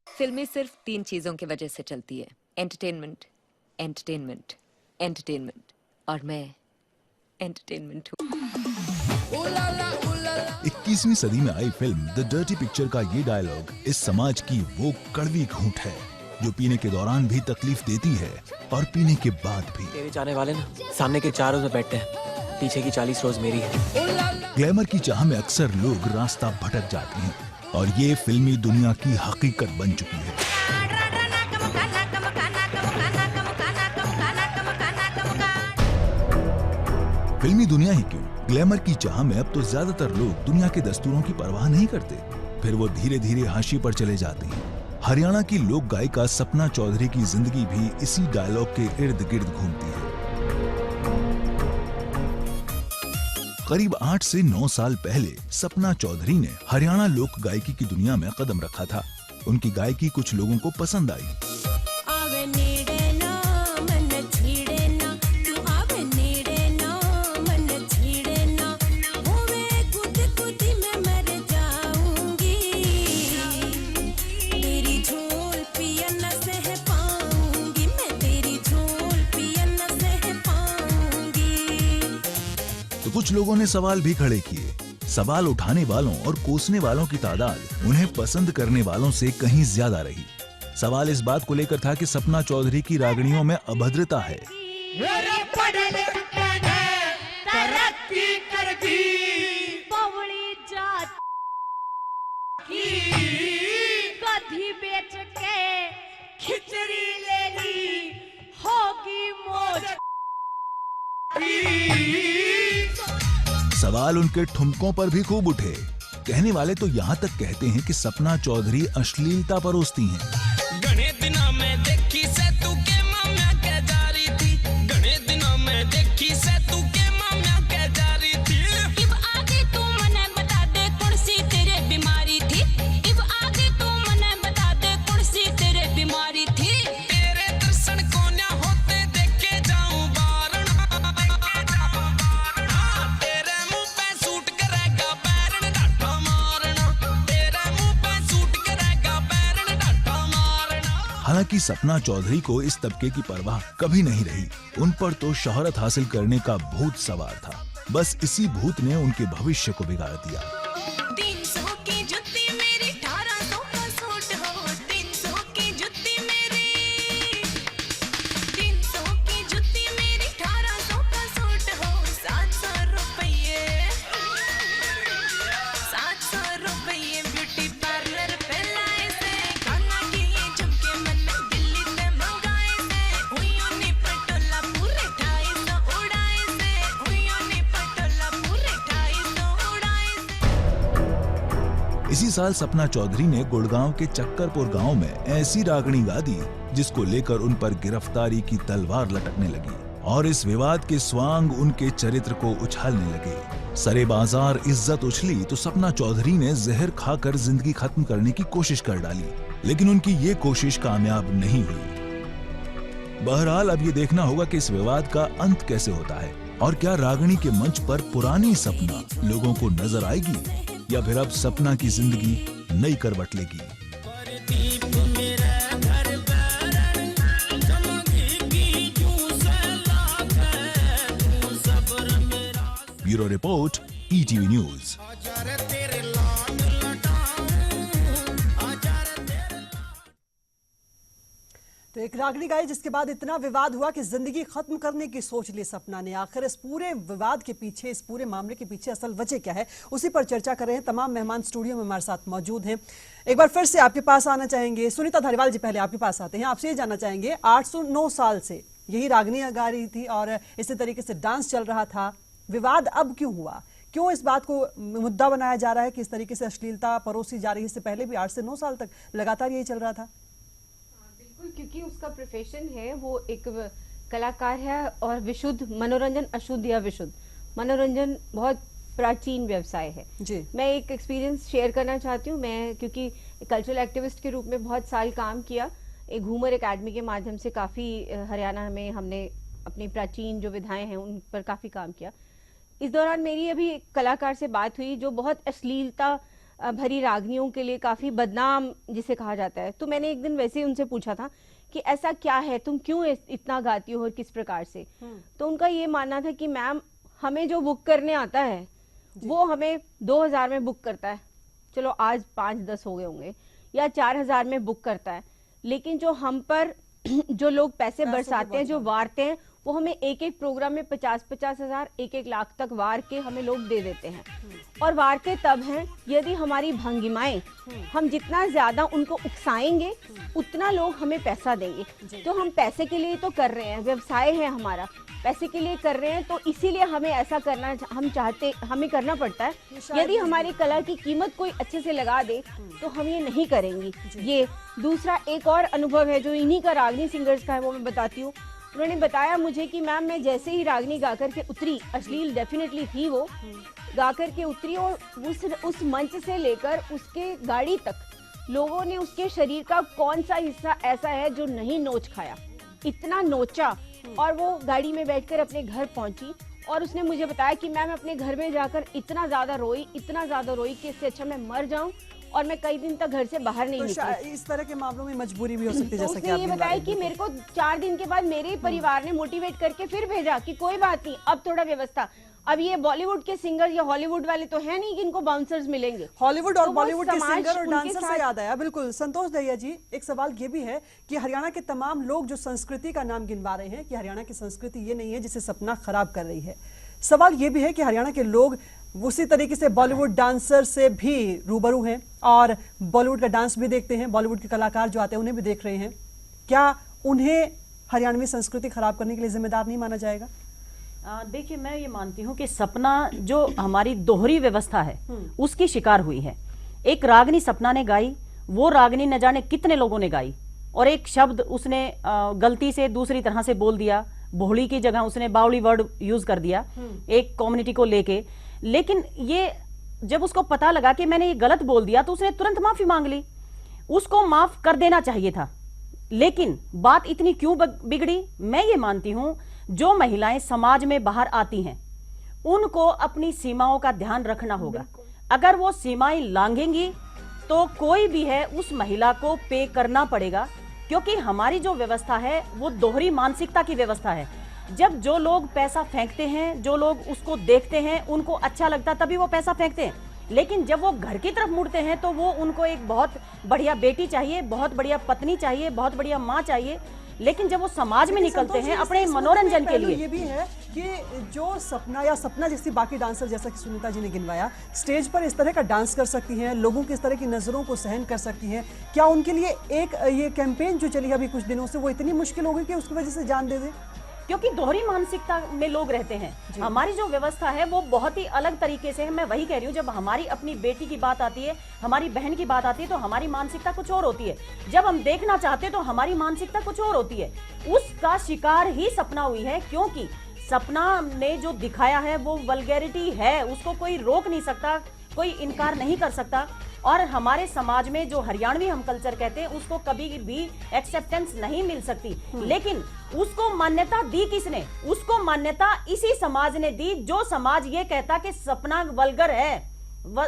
फिल्में सिर्फ 3 चीजों की वजह से चलती है, एंटरटेनमेंट, एंटरटेनमेंट, एंटरटेनमेंट, और मैं एंटरटेनमेंट हूँ। 21वीं सदी में आई फिल्म द डर्टी पिक्चर का ये डायलॉग इस समाज की वो कड़वी घूंट है जो पीने के दौरान भी तकलीफ देती है और पीने के बाद भी। तेरे जाने वाले ना सामने के 4 रोज में बैठते हैं, पीछे की 40 रोज मेरी है। ग्लैमर की चाह में अक्सर लोग रास्ता भटक जाते हैं और ये फिल्मी दुनिया की हकीकत बन चुकी है। फिल्मी दुनिया ही क्यों, ग्लैमर की चाह में अब तो ज्यादातर लोग दुनिया के दस्तूरों की परवाह नहीं करते, फिर वो धीरे धीरे हाशिए पर चले जाते हैं। हरियाणा की लोक गायिका सपना चौधरी की जिंदगी भी इसी डायलॉग के इर्द गिर्द घूमती है। करीब 8 से 9 साल पहले सपना चौधरी ने हरियाणा लोक गायकी की दुनिया में कदम रखा था। उनकी गायकी कुछ लोगों को पसंद आई। कुछ लोगों ने सवाल भी खड़े किए। सवाल उठाने वालों और कोसने वालों की तादाद उन्हें पसंद करने वालों से कहीं ज्यादा रही। सवाल इस बात को लेकर था कि सपना चौधरी की रागणियों में अभद्रता है। बेच के खिचड़ी ले ली होगी मौज। सवाल उनके ठुमकों पर भी खूब उठे। कहने वाले तो यहाँ तक कहते हैं कि सपना चौधरी अश्लीलता परोसती हैं। घने दिनों में देखी से तू के माम्या के जा रही थी, घने दिनों में देखी से तू के माम्या के जा रही थी। इब आगे तू मने बता दे कौन सी तेरे बीमारी थी, इब आगे तू मने बता दे कौन सी तेरे बीमारी थी। तेरे दर्शन को ना होते देखे जाऊं बारना, तेरे मुंह पे सूट करेगा बैरन डाठा मारना, तेरे मुंह पे सूट करेगा हालांकि सपना चौधरी को इस तबके की परवाह कभी नहीं रही। उन पर तो शोहरत हासिल करने का भूत सवार था। बस इसी भूत ने उनके भविष्य को बिगाड़ दिया। 300 की जुत्ती मेरी 1800 का सूट हो 300 की जुत्ती मेरी 300 की जुत्ती मेरी 1800 का सूट हो 700 रुपये 700 रुपये ब्यूटी पार्लर पे लाए से खाना किए झुमके मन दिल्ली से मंगाए से हुइयों ने पटोला पूरे 250 उड़ाए से हुइयों ने पटोला पूरे 250 उड़ाए से। इसी साल सपना चौधरी ने गुड़गांव के चक्करपुर गांव में ऐसी रागनी गा दी जिसको लेकर उन पर गिरफ्तारी की तलवार लटकने लगी और इस विवाद के स्वांग उनके चरित्र को उछालने लगे। सरे बाजार इज्जत उछली तो सपना चौधरी ने जहर खाकर जिंदगी खत्म करने की कोशिश कर डाली, लेकिन उनकी ये कोशिश कामयाब नहीं हुई। बहरहाल अब ये देखना होगा कि इस विवाद का अंत कैसे होता है और क्या रागिनी के मंच पर पुरानी सपना लोगों को नजर आएगी या फिर अब सपना की जिंदगी नई करवट लेगी। Bureau report, ETV news. तो एक रागनी गाई जिसके बाद इतना विवाद हुआ कि जिंदगी खत्म करने की सोच ली सपना ने। आखिर इस पूरे विवाद के पीछे, इस पूरे मामले के पीछे असल वजह क्या है, उसी पर चर्चा कर रहे हैं। तमाम मेहमान स्टूडियो में हमारे साथ मौजूद हैं। एक बार फिर से आपके पास आना चाहेंगे सुनीता धारीवाल जी, पहले आपके पास आते हैं। आपसे ये जानना चाहेंगे 809 साल से यही रागनी गा रही थी और इसी तरीके से डांस चल रहा था, विवाद अब क्यों हुआ? क्यों इस बात को मुद्दा बनाया जा रहा है कि इस तरीके से अश्लीलता परोसी जा रही है? इससे पहले भी 8 से 9 साल तक लगातार यही चल रहा था। बिल्कुल, क्योंकि उसका प्रोफेशन है, वो एक कलाकार है और विशुद्ध मनोरंजन, अशुद्ध या विशुद्ध मनोरंजन बहुत प्राचीन व्यवसाय है जी। मैं एक एक्सपीरियंस शेयर करना चाहती हूँ। मैं क्योंकि कल्चरल एक्टिविस्ट के रूप में बहुत साल काम किया, एक घूमर एकेडमी के माध्यम से काफ़ी हरियाणा में हमने अपनी प्राचीन जो विधाएं हैं उन पर काफ़ी काम किया। इस दौरान मेरी अभी एक कलाकार से बात हुई जो बहुत अश्लीलता भरी रागनियों के लिए काफ़ी बदनाम जिसे कहा जाता है। तो मैंने एक दिन वैसे ही उनसे पूछा था कि ऐसा क्या है, तुम क्यों इतना गाती हो और किस प्रकार से। तो उनका ये मानना था कि मैम हमें जो बुक करने आता है वो हमें 2000 में बुक करता है, चलो आज 5-10 हो गए होंगे, या 4000 में बुक करता है, लेकिन जो हम पर जो लोग पैसे बरसाते हैं, जो वारते हैं, वो हमें एक एक प्रोग्राम में 50-50 हजार 1-1 लाख तक वार के हमें लोग दे देते हैं। और वारते तब हैं यदि हमारी भंगिमाएं हम जितना ज्यादा उनको उकसाएंगे उतना लोग हमें पैसा देंगे। तो हम पैसे के लिए तो कर रहे हैं, व्यवसाय है हमारा, पैसे के लिए कर रहे हैं, तो इसीलिए हमें ऐसा करना हमें करना पड़ता है। यदि हमारी कला की कीमत कोई अच्छे से लगा दे तो हम ये नहीं करेंगी। ये दूसरा एक और अनुभव है जो इन्हीं का रागनी सिंगर्स का है, वो मैं बताती हूँ। उन्होंने बताया मुझे कि मैम मैं जैसे ही रागनी गाकर के उतरी, अश्लील डेफिनेटली थी वो, गाकर के उतरी और उस मंच से लेकर उसके गाड़ी तक लोगों ने उसके शरीर का कौन सा हिस्सा ऐसा है जो नहीं नोच खाया, इतना नोचा। और वो गाड़ी में बैठकर अपने घर पहुंची और उसने मुझे बताया कि मैम अपने घर में जाकर इतना ज्यादा रोई कि इससे अच्छा मैं मर जाऊं और मैं कई दिन तक घर से बाहर नहीं निकली। इस तरह के मामलों में मजबूरी भी हो सकती है, तो जैसा कि उसने ये आपने बताया कि मेरे को 4 दिन के बाद मेरे परिवार ने मोटिवेट करके फिर भेजा कि कोई बात नहीं, अब थोड़ा व्यवस्था। अब ये बॉलीवुड के सिंगर या हॉलीवुड वाले तो है नहीं कि इनको बाउंसर्स मिलेंगे। हॉलीवुड और तो बॉलीवुड के सिंगर और डांसर साथ... से याद आया, बिल्कुल संतोष दहिया जी, एक सवाल ये भी है कि हरियाणा के तमाम लोग जो संस्कृति का नाम गिनवा रहे हैं कि हरियाणा की संस्कृति ये नहीं है जिसे सपना खराब कर रही है, सवाल ये भी है कि हरियाणा के लोग उसी तरीके से बॉलीवुड डांसर से भी रूबरू हैं और बॉलीवुड का डांस भी देखते हैं, बॉलीवुड के कलाकार जो आते हैं उन्हें भी देख रहे हैं। क्या उन्हें हरियाणवी संस्कृति खराब करने के लिए जिम्मेदार नहीं माना जाएगा? देखिए, मैं ये मानती हूँ कि सपना जो हमारी दोहरी व्यवस्था है उसकी शिकार हुई है। एक रागनी सपना ने गाई, वो रागनी न जाने कितने लोगों ने गाई, और एक शब्द उसने गलती से दूसरी तरह से बोल दिया, बोहड़ी की जगह उसने बावली वर्ड यूज कर दिया एक कम्युनिटी को लेके। लेकिन ये जब उसको पता लगा कि मैंने ये गलत बोल दिया तो उसने तुरंत माफी मांग ली। उसको माफ कर देना चाहिए था, लेकिन बात इतनी क्यों बिगड़ी? मैं ये मानती हूं जो महिलाएं समाज में बाहर आती हैं उनको अपनी सीमाओं का ध्यान रखना होगा। अगर वो सीमाएं लांघेंगी तो कोई भी है उस महिला को पे करना पड़ेगा, क्योंकि हमारी जो व्यवस्था है वो दोहरी मानसिकता की व्यवस्था है। जब जो लोग पैसा फेंकते हैं, जो लोग उसको देखते हैं, उनको अच्छा लगता है तभी वो पैसा फेंकते हैं, लेकिन जब वो घर की तरफ मुड़ते हैं तो वो उनको एक बहुत बढ़िया बेटी चाहिए, बहुत बढ़िया पत्नी चाहिए, बहुत बढ़िया माँ चाहिए, लेकिन जब वो समाज में निकलते हैं अपने मनोरंजन के लिए। ये भी है कि जो सपना या सपना जैसी बाकी डांसर, जैसा कि सुनीता जी ने गिनवाया, स्टेज पर इस तरह का डांस कर सकती हैं, लोगों की इस तरह की नजरों को सहन कर सकती हैं, क्या उनके लिए एक ये कैंपेन जो चली अभी कुछ दिनों से वो इतनी मुश्किल हो गई कि उसकी वजह से जान दे दे? क्योंकि दोहरी मानसिकता में लोग रहते हैं। हमारी जो व्यवस्था है वो बहुत ही अलग तरीके से है। मैं वही कह रही हूँ, जब हमारी अपनी बेटी की बात आती है, हमारी बहन की बात आती है, तो हमारी मानसिकता कुछ और होती है। जब हम देखना चाहते हैं तो हमारी मानसिकता कुछ और होती है। उसका शिकार ही सपना हुई है, क्योंकि सपना ने जो दिखाया है वो वल्गैरिटी है, उसको कोई रोक नहीं सकता, कोई इनकार नहीं कर सकता। और हमारे समाज में जो हरियाणवी हम कल्चर कहते हैं उसको कभी भी एक्सेप्टेंस नहीं मिल सकती, लेकिन उसको मान्यता दी किसने? उसको मान्यता इसी समाज ने दी जो समाज ये कहता कि सपना वल्गर है,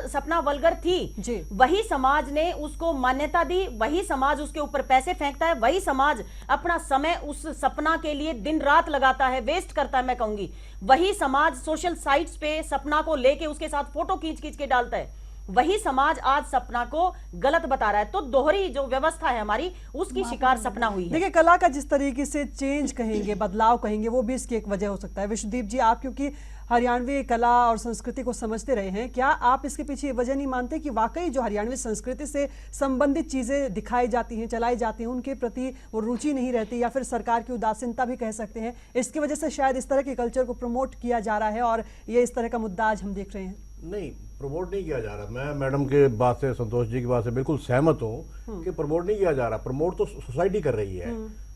सपना वल्गर थी। वही समाज ने उसको मान्यता दी, वही समाज उसके ऊपर पैसे फेंकता है, वही समाज अपना समय उस सपना के लिए दिन रात लगाता है, वेस्ट करता है मैं कहूंगी। वही समाज सोशल साइट्स पे सपना को लेके उसके साथ फोटो खींच खींच के डालता है। वही समाज आज सपना को गलत बता रहा है। तो दोहरी जो व्यवस्था है हमारी, उसकी शिकार सपना हुई है। देखिए, कला का जिस तरीके से चेंज कहेंगे, बदलाव कहेंगे, वो भी इसकी एक वजह हो सकता है। विश्वदीप जी, आप क्योंकि हरियाणवी कला और संस्कृति को समझते रहे हैं, क्या आप इसके पीछे ये वजह नहीं मानते कि वाकई जो हरियाणवी संस्कृति से संबंधित चीजें दिखाई जाती हैं, चलाई जाती हैं, उनके प्रति वो रुचि नहीं रहती, या फिर सरकार की उदासीनता भी कह सकते हैं, इसकी वजह से शायद इस तरह के कल्चर को प्रमोट किया जा रहा है और ये इस तरह का मुद्दा आज हम देख रहे हैं? नहीं, प्रमोट नहीं किया जा रहा। मैं मैडम के बात से, संतोष जी की बात से बिल्कुल सहमत हूँ कि प्रमोट नहीं किया जा रहा। प्रमोट तो सोसाइटी कर रही है।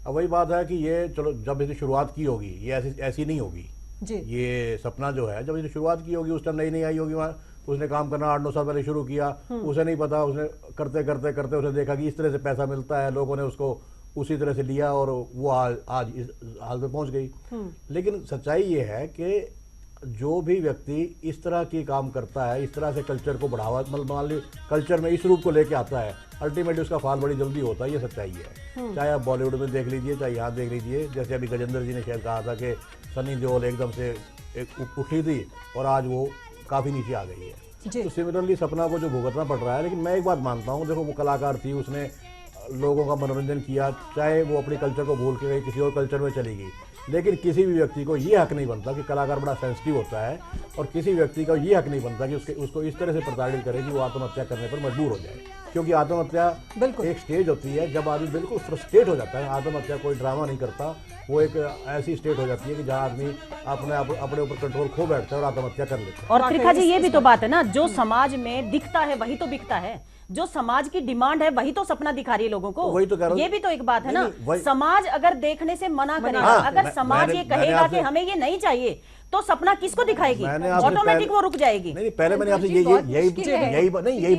अब वही बात है कि ये चलो जब इसने शुरुआत की होगी, ये ऐसी नहीं होगी जी। ये सपना जो है जब इसने शुरुआत की होगी, उस टाइम नई आई होगी, वहाँ उसने काम करना 8-9 साल पहले शुरू किया, उसे नहीं पता, उसने करते करते करते उसने देखा कि इस तरह से पैसा मिलता है, लोगों ने उसको उसी तरह से लिया और वो आज इस हाल में पहुंच गई। लेकिन सच्चाई ये है कि जो भी व्यक्ति इस तरह की काम करता है, इस तरह से कल्चर को बढ़ावा, मान ली कल्चर में इस रूप को लेके आता है, अल्टीमेटली उसका फाल बड़ी जल्दी होता है। ये सच्चाई है। चाहे आप बॉलीवुड में देख लीजिए, चाहे यहाँ देख लीजिए। जैसे अभी गजेंद्र जी ने शायद कहा था कि सनी देओल एकदम से एक उठी थी और आज वो काफ़ी नीचे आ गई है। तो सिमिलरली सपना को जो भुगतना पड़ रहा है। लेकिन मैं एक बात मानता हूँ, देखो वो कलाकार थी, उसने लोगों का मनोरंजन किया, चाहे वो अपने कल्चर को भूल के किसी और कल्चर में चली गई, लेकिन किसी भी व्यक्ति को ये हक नहीं बनता कि कलाकार बड़ा सेंसिटिव होता है, और किसी व्यक्ति का ये हक नहीं बनता कि उसको इस तरह से प्रताड़ित करे कि वो आत्महत्या करने पर मजबूर हो जाए। क्योंकि आत्महत्या एक स्टेज होती है जब आदमी बिल्कुल फ्रस्ट्रेट हो जाता है। आत्महत्या कोई ड्रामा नहीं करता, वो एक ऐसी स्टेट हो जाती है कि जहाँ आदमी अपने ऊपर कंट्रोल खो बैठता है और आत्महत्या कर लेता है। और त्रिखा जी, ये भी तो बात है ना, जो समाज में दिखता है वही तो बिकता है, जो समाज की डिमांड है वही तो सपना दिखा रही है लोगों को। वही तो कह रहा हूं। ये भी तो एक बात है ना, समाज अगर देखने से मना करेगा, अगर समाज ये कहेगा कि हमें ये नहीं चाहिए, तो सपना किसको दिखाएगी? ऑटोमेटिक वो रुक जाएगी। नहीं, पहले मैंने आपसे यही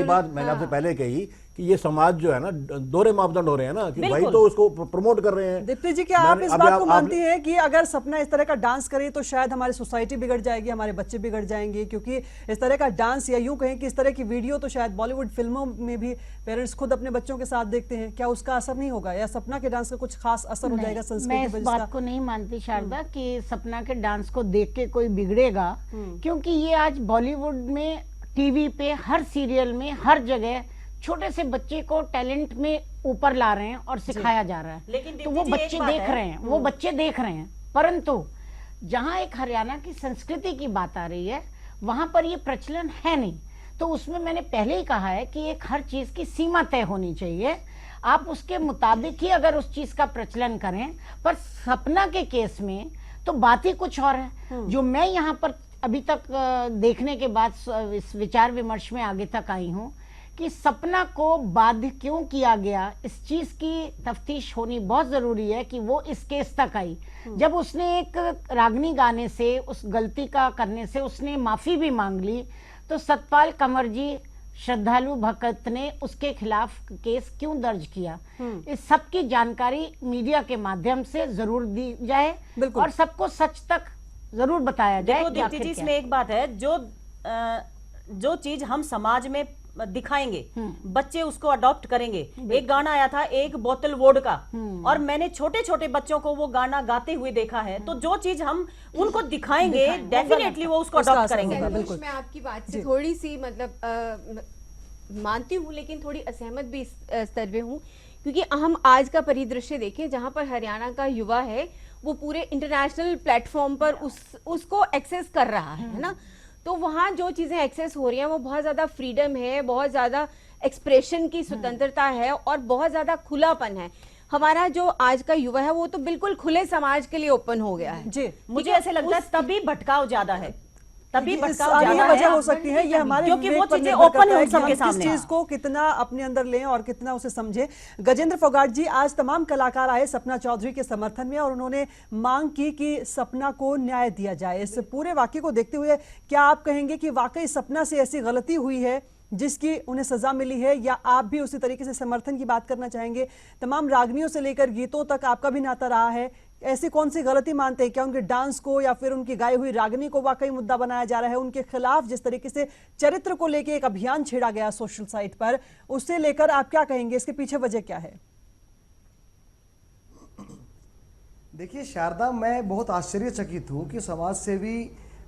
बात मैंने आपसे पहले कही कि ये समाज जो है ना, दोहरे मापदंड हो रहे हैं ना, कि भाई तो उसको प्रमोट कर रहे हैं। दीप्ति जी, क्या आप इस बात को मानती हैं कि अगर सपना इस तरह का डांस करे तो शायद हमारी सोसाइटी बिगड़ जाएगी, हमारे बच्चे बिगड़ जाएंगे? क्योंकि इस तरह का डांस, या यूं कहें कि इस तरह की वीडियो तो शायद बॉलीवुड फिल्मों में भी पेरेंट्स खुद अपने बच्चों के साथ देखते हैं, क्या उसका असर नहीं होगा, या सपना के डांस का कुछ खास असर हो जाएगा संस्कृति? मैं इस बात को नहीं मानती शारदा कि सपना के डांस को देख के कोई बिगड़ेगा, क्योंकि ये आज बॉलीवुड में, टीवी पे, हर सीरियल में, हर जगह छोटे से बच्चे को टैलेंट में ऊपर ला रहे हैं और सिखाया जा रहा है। लेकिन तो वो बच्चे देख रहे हैं, वो बच्चे देख रहे हैं। परंतु जहां एक हरियाणा की संस्कृति की बात आ रही है, वहां पर ये प्रचलन है नहीं। तो उसमें मैंने पहले ही कहा है कि एक हर चीज की सीमा तय होनी चाहिए। आप उसके मुताबिक ही अगर उस चीज का प्रचलन करें। पर सपना के केस में तो बात ही कुछ और है। जो मैं यहाँ पर अभी तक देखने के बाद इस विचार विमर्श में आगे तक आई हूँ कि सपना को बाध्य क्यों किया गया, इस चीज की तफ्तीश होनी बहुत जरूरी है कि वो इस केस तक आई। जब उसने एक रागनी गाने से, उस गलती का करने से उसने माफी भी मांग ली, तो सतपाल कंवर जी, श्रद्धालु भक्त ने उसके खिलाफ केस क्यों दर्ज किया? इस सब की जानकारी मीडिया के माध्यम से जरूर दी जाए और सबको सच तक जरूर बताया जाए। देखो दीप्ति जी, इसमें एक बात है, जो चीज हम समाज में दिखाएंगे, बच्चे उसको अडॉप्ट करेंगे। एक गाना आया था, एक बोतल वोड का, और मैंने छोटे छोटे बच्चों को वो गाना गाते हुए देखा है। तो जो चीज हम उनको दिखाएंगे डेफिनेटली वो उसको अडॉप्ट करेंगे। मैं आपकी बात से थोड़ी सी मतलब मानती हूँ, लेकिन थोड़ी असहमत भी इस स्तर पे हूँ, क्योंकि हम आज का परिदृश्य देखें जहाँ पर हरियाणा का युवा है वो पूरे इंटरनेशनल प्लेटफॉर्म पर उसको एक्सेस कर रहा है ना। तो वहाँ जो चीजें एक्सेस हो रही हैं वो बहुत ज्यादा फ्रीडम है, बहुत ज्यादा एक्सप्रेशन की स्वतंत्रता है और बहुत ज्यादा खुलापन है। हमारा जो आज का युवा है वो तो बिल्कुल खुले समाज के लिए ओपन हो गया है। जी, मुझे ऐसे लगता है तभी भटकाव ज्यादा है, तभी भटकाव ये ज्यादा वजह है। हो सकती है, ये हमारे क्योंकि विवेक वो पर चीजें निर्भर ओपन करता है है उन सबके कि हम किस सामने। चीज को कितना अपने अंदर लें और कितना उसे समझें। गजेंद्र फोगाट जी, आज तमाम कलाकार आए सपना चौधरी के समर्थन में और उन्होंने मांग की कि सपना को न्याय दिया जाए। इस पूरे वाकये को देखते हुए क्या आप कहेंगे कि वाकई सपना से ऐसी गलती हुई है जिसकी उन्हें सजा मिली है, या आप भी उसी तरीके से समर्थन की बात करना चाहेंगे? तमाम रागनियों से लेकर गीतों तक आपका भी नाता रहा है, ऐसी कौन सी गलती मानते हैं? क्या उनके डांस को या फिर उनकी गाई हुई रागनी को वाकई मुद्दा बनाया जा रहा है? उनके खिलाफ जिस तरीके से चरित्र को लेकर एक अभियान छेड़ा गया सोशल साइट पर, उससे लेकर आप क्या कहेंगे? इसके पीछे वजह क्या है? देखिए शारदा, मैं बहुत आश्चर्यचकित हूँ कि समाज सेवी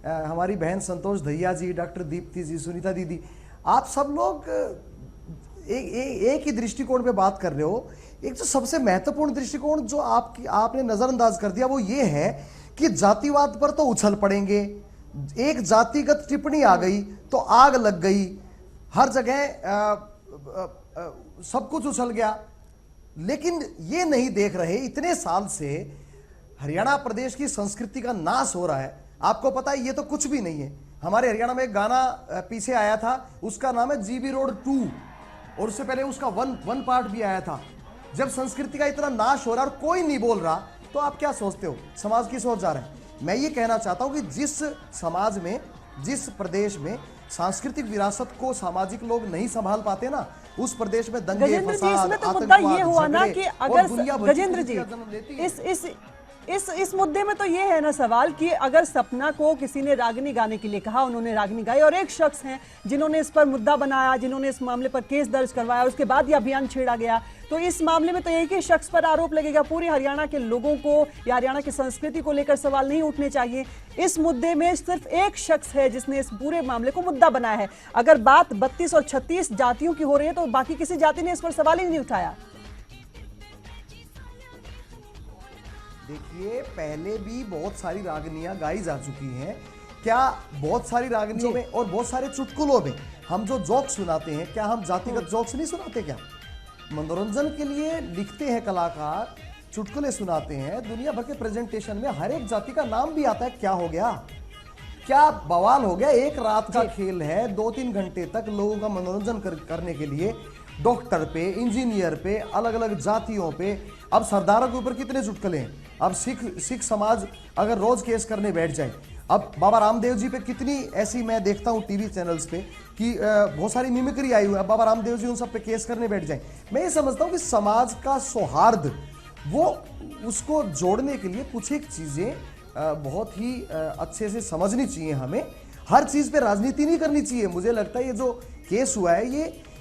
हमारी बहन संतोष दहिया जी, डॉक्टर दीप्ति जी, सुनीता दीदी, आप सब लोग एक ही दृष्टिकोण पे बात कर रहे हो। एक जो सबसे महत्वपूर्ण दृष्टिकोण जो आपने नजरअंदाज कर दिया वो ये है कि जातिवाद पर तो उछल पड़ेंगे, एक जातिगत टिप्पणी आ गई तो आग लग गई, हर जगह सब कुछ उछल गया। लेकिन ये नहीं देख रहे इतने साल से हरियाणा प्रदेश की संस्कृति का नाश हो रहा है। आपको पता है ये तो कुछ भी नहीं है। हमारे हरियाणा में एक गाना पीछे आया था, उसका नाम है जीबी रोड 2, और उससे पहले उसका वन पार्ट भी आया था। जब संस्कृति का इतना नाश हो रहा है और कोई नहीं बोल रहा, तो आप क्या सोचते हो समाज की सोच जा रहा है? मैं ये कहना चाहता हूं कि जिस समाज में, जिस प्रदेश में सांस्कृतिक विरासत को सामाजिक लोग नहीं संभाल पाते ना, उस प्रदेश में दंगे, फसाद, तो मुद्दा ये हुआ ना कि अगर दुनिया गजेंद्र जी इस मुद्दे में तो ये है ना सवाल कि अगर सपना को किसी ने रागनी गाने के लिए कहा, उन्होंने रागनी गाई, और एक शख्स हैं जिन्होंने इस पर मुद्दा बनाया, जिन्होंने इस मामले पर केस दर्ज करवाया, उसके बाद ये अभियान छेड़ा गया, तो इस मामले में तो एक ही शख्स पर आरोप लगेगा। पूरे हरियाणा के लोगों को या हरियाणा की संस्कृति को लेकर सवाल नहीं उठने चाहिए। इस मुद्दे में सिर्फ एक शख्स है जिसने इस पूरे मामले को मुद्दा बनाया है। अगर बात 32 और 36 जातियों की हो रही है तो बाकी किसी जाति ने इस पर सवाल ही नहीं उठाया। देखिए, पहले भी बहुत सारी रागनियां गाई जा चुकी हैं। क्या बहुत सारी रागनियों में और बहुत सारे चुटकुलों में हम जो जोक सुनाते हैं, क्या हम जातिगत जोक्स नहीं सुनाते? क्या मनोरंजन के लिए लिखते हैं कलाकार, चुटकुले सुनाते हैं, दुनिया भर के प्रेजेंटेशन में हर एक जाति का नाम भी आता है। क्या हो गया? क्या बवाल हो गया? एक रात का खेल है, 2-3 घंटे तक लोगों का मनोरंजन करने के लिए डॉक्टर पे, इंजीनियर पे, अलग अलग जातियों पे। अब सरदारों के ऊपर कितने चुटकुले हैं। अब सिख समाज अगर रोज केस करने बैठ जाए, अब बाबा रामदेव जी पे कितनी ऐसी मैं देखता हूँ टीवी चैनल्स पे कि बहुत सारी मिमिक्री आई हुई है। बाबा रामदेव जी उन सब पे केस करने बैठ जाए। मैं ये समझता हूँ कि समाज का सौहार्द, वो उसको जोड़ने के लिए कुछ एक चीजें बहुत ही अच्छे से समझनी चाहिए हमें। हर चीज पे राजनीति नहीं करनी चाहिए। मुझे लगता है ये जो केस हुआ है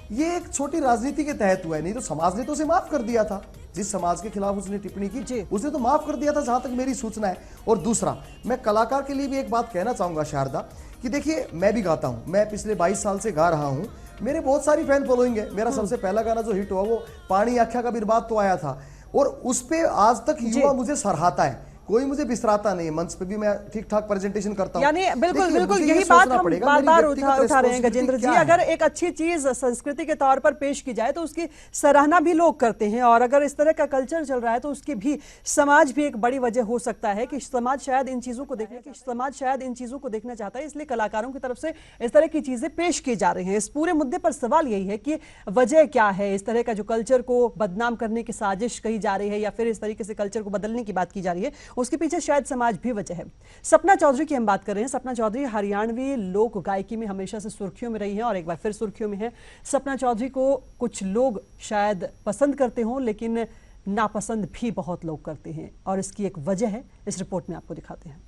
ये एक छोटी राजनीति के तहत हुआ है। नहीं तो समाज ने तो उसे माफ कर दिया था। जिस समाज के खिलाफ उसने टिप्पणी की उसने तो माफ कर दिया था, जहां तक मेरी सूचना है। और दूसरा, मैं कलाकार के लिए भी एक बात कहना चाहूंगा शारदा, कि देखिए मैं भी गाता हूं, मैं पिछले 22 साल से गा रहा हूं, मेरे बहुत सारी फैन फॉलोइंग है। मेरा सबसे पहला गाना जो हिट हुआ वो पानी आख्या का बिरबाद तो आया था, और उस पे आज तक युवा मुझे सराहता है। कोई मुझे बिसराता नहीं। मंच पे भी मैं ठीक ठाक प्रेजेंटेशन करता हूं। यानी बिल्कुल यही बात हम बार-बार उठा रहे हैं गजेंद्र जी। अगर एक अच्छी चीज संस्कृति के तौर पर पेश की जाए तो उसकी सराहना भी लोग करते हैं, और अगर इस तरह का कल्चर चल रहा है तो उसकी भी समाज भी एक बड़ी वजह हो सकता है कि समाज शायद इन चीजों को देखना चाहता है, इसलिए कलाकारों की तरफ से इस तरह की चीजें पेश की जा रही हैं। इस पूरे मुद्दे पर सवाल यही है कि वजह क्या है? इस तरह का जो कल्चर को बदनाम करने की साजिश कही जा रही है या फिर इस तरीके से कल्चर को बदलने की बात की जा रही है, उसके पीछे शायद समाज भी वजह है। सपना चौधरी की हम बात कर रहे हैं। सपना चौधरी हरियाणवी लोक गायकी में हमेशा से सुर्खियों में रही हैं और एक बार फिर सुर्खियों में है। सपना चौधरी को कुछ लोग शायद पसंद करते हों, लेकिन नापसंद भी बहुत लोग करते हैं, और इसकी एक वजह है, इस रिपोर्ट में आपको दिखाते हैं।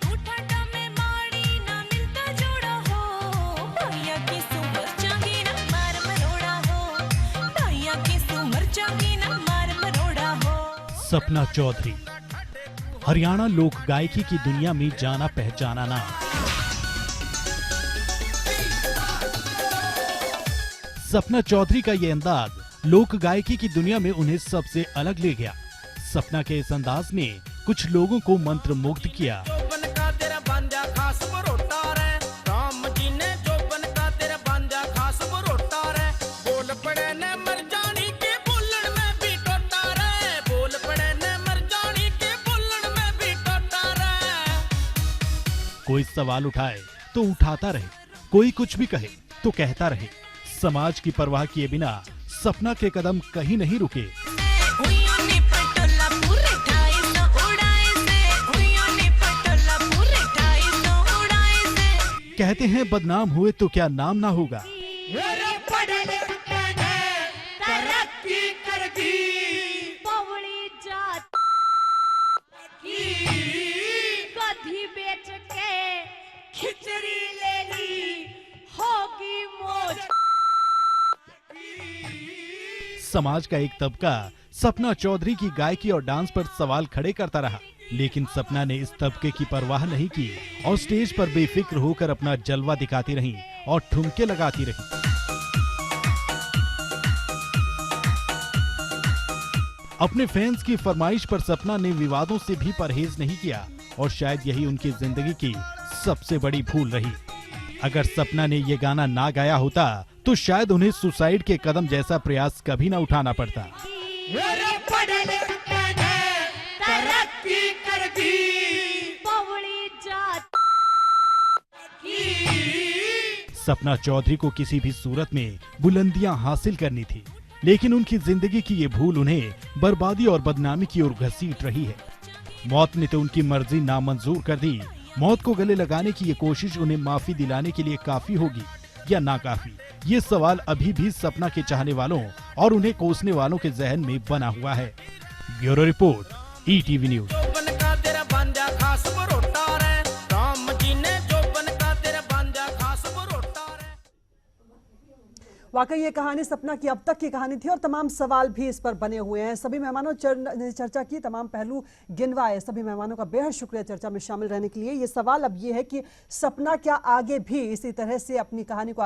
उठा सपना चौधरी, हरियाणा लोक गायकी की दुनिया में जाना पहचाना नाम। सपना चौधरी का ये अंदाज लोक गायकी की दुनिया में उन्हें सबसे अलग ले गया। सपना के इस अंदाज ने कुछ लोगों को मंत्रमुग्ध किया। कोई सवाल उठाए तो उठाता रहे, कोई कुछ भी कहे तो कहता रहे। समाज की परवाह किए बिना सपना के कदम कहीं नहीं रुके। कहते हैं बदनाम हुए तो क्या नाम ना होगा। खिचड़ी ले ली होगी मौज। समाज का एक तबका सपना चौधरी की गायकी और डांस पर सवाल खड़े करता रहा, लेकिन सपना ने इस तबके की परवाह नहीं की और स्टेज पर बेफिक्र होकर अपना जलवा दिखाती रहीं और ठुमके लगाती रहीं। अपने फैंस की फरमाइश पर सपना ने विवादों से भी परहेज नहीं किया और शायद यही उनकी जिंदगी की सबसे बड़ी भूल रही। अगर सपना ने ये गाना ना गाया होता तो शायद उन्हें सुसाइड के कदम जैसा प्रयास कभी ना उठाना पड़ता। सपना चौधरी को किसी भी सूरत में बुलंदियां हासिल करनी थी, लेकिन उनकी जिंदगी की ये भूल उन्हें बर्बादी और बदनामी की ओर घसीट रही है। मौत ने तो उनकी मर्जी नामंजूर कर दी। मौत को गले लगाने की ये कोशिश उन्हें माफी दिलाने के लिए काफी होगी या नाकाफी, ये सवाल अभी भी सपना के चाहने वालों और उन्हें कोसने वालों के जहन में बना हुआ है। Bureau report, ETV news. वाकई ये कहानी सपना की अब तक की कहानी थी और तमाम सवाल भी इस पर बने हुए हैं। सभी मेहमानों ने चर्चा की, तमाम पहलू गिनवाए। सभी मेहमानों का बेहद शुक्रिया चर्चा में शामिल रहने के लिए। ये सवाल अब ये है कि सपना क्या आगे भी इसी तरह से अपनी कहानी को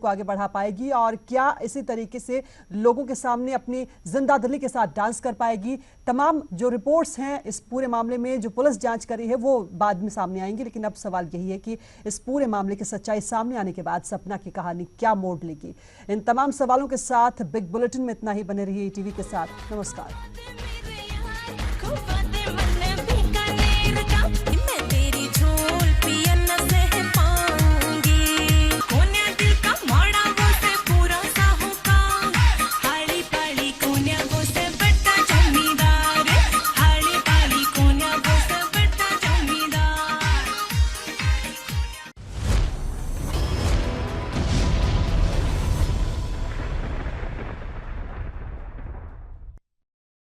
आगे बढ़ा पाएगी और क्या इसी तरीके से लोगों के सामने अपनी जिंदादिली के साथ डांस कर पाएगी। तमाम जो रिपोर्ट्स हैं इस पूरे मामले में, जो पुलिस जांच कर रही है, वो बाद में सामने आएंगी, लेकिन अब सवाल यही है कि इस पूरे मामले की सच्चाई सामने आने के बाद सपना की कहानी क्या मोड़ लेगी। इन तमाम सवालों के साथ बिग बुलेटिन में इतना ही। बने रहिए ETV के साथ। नमस्कार।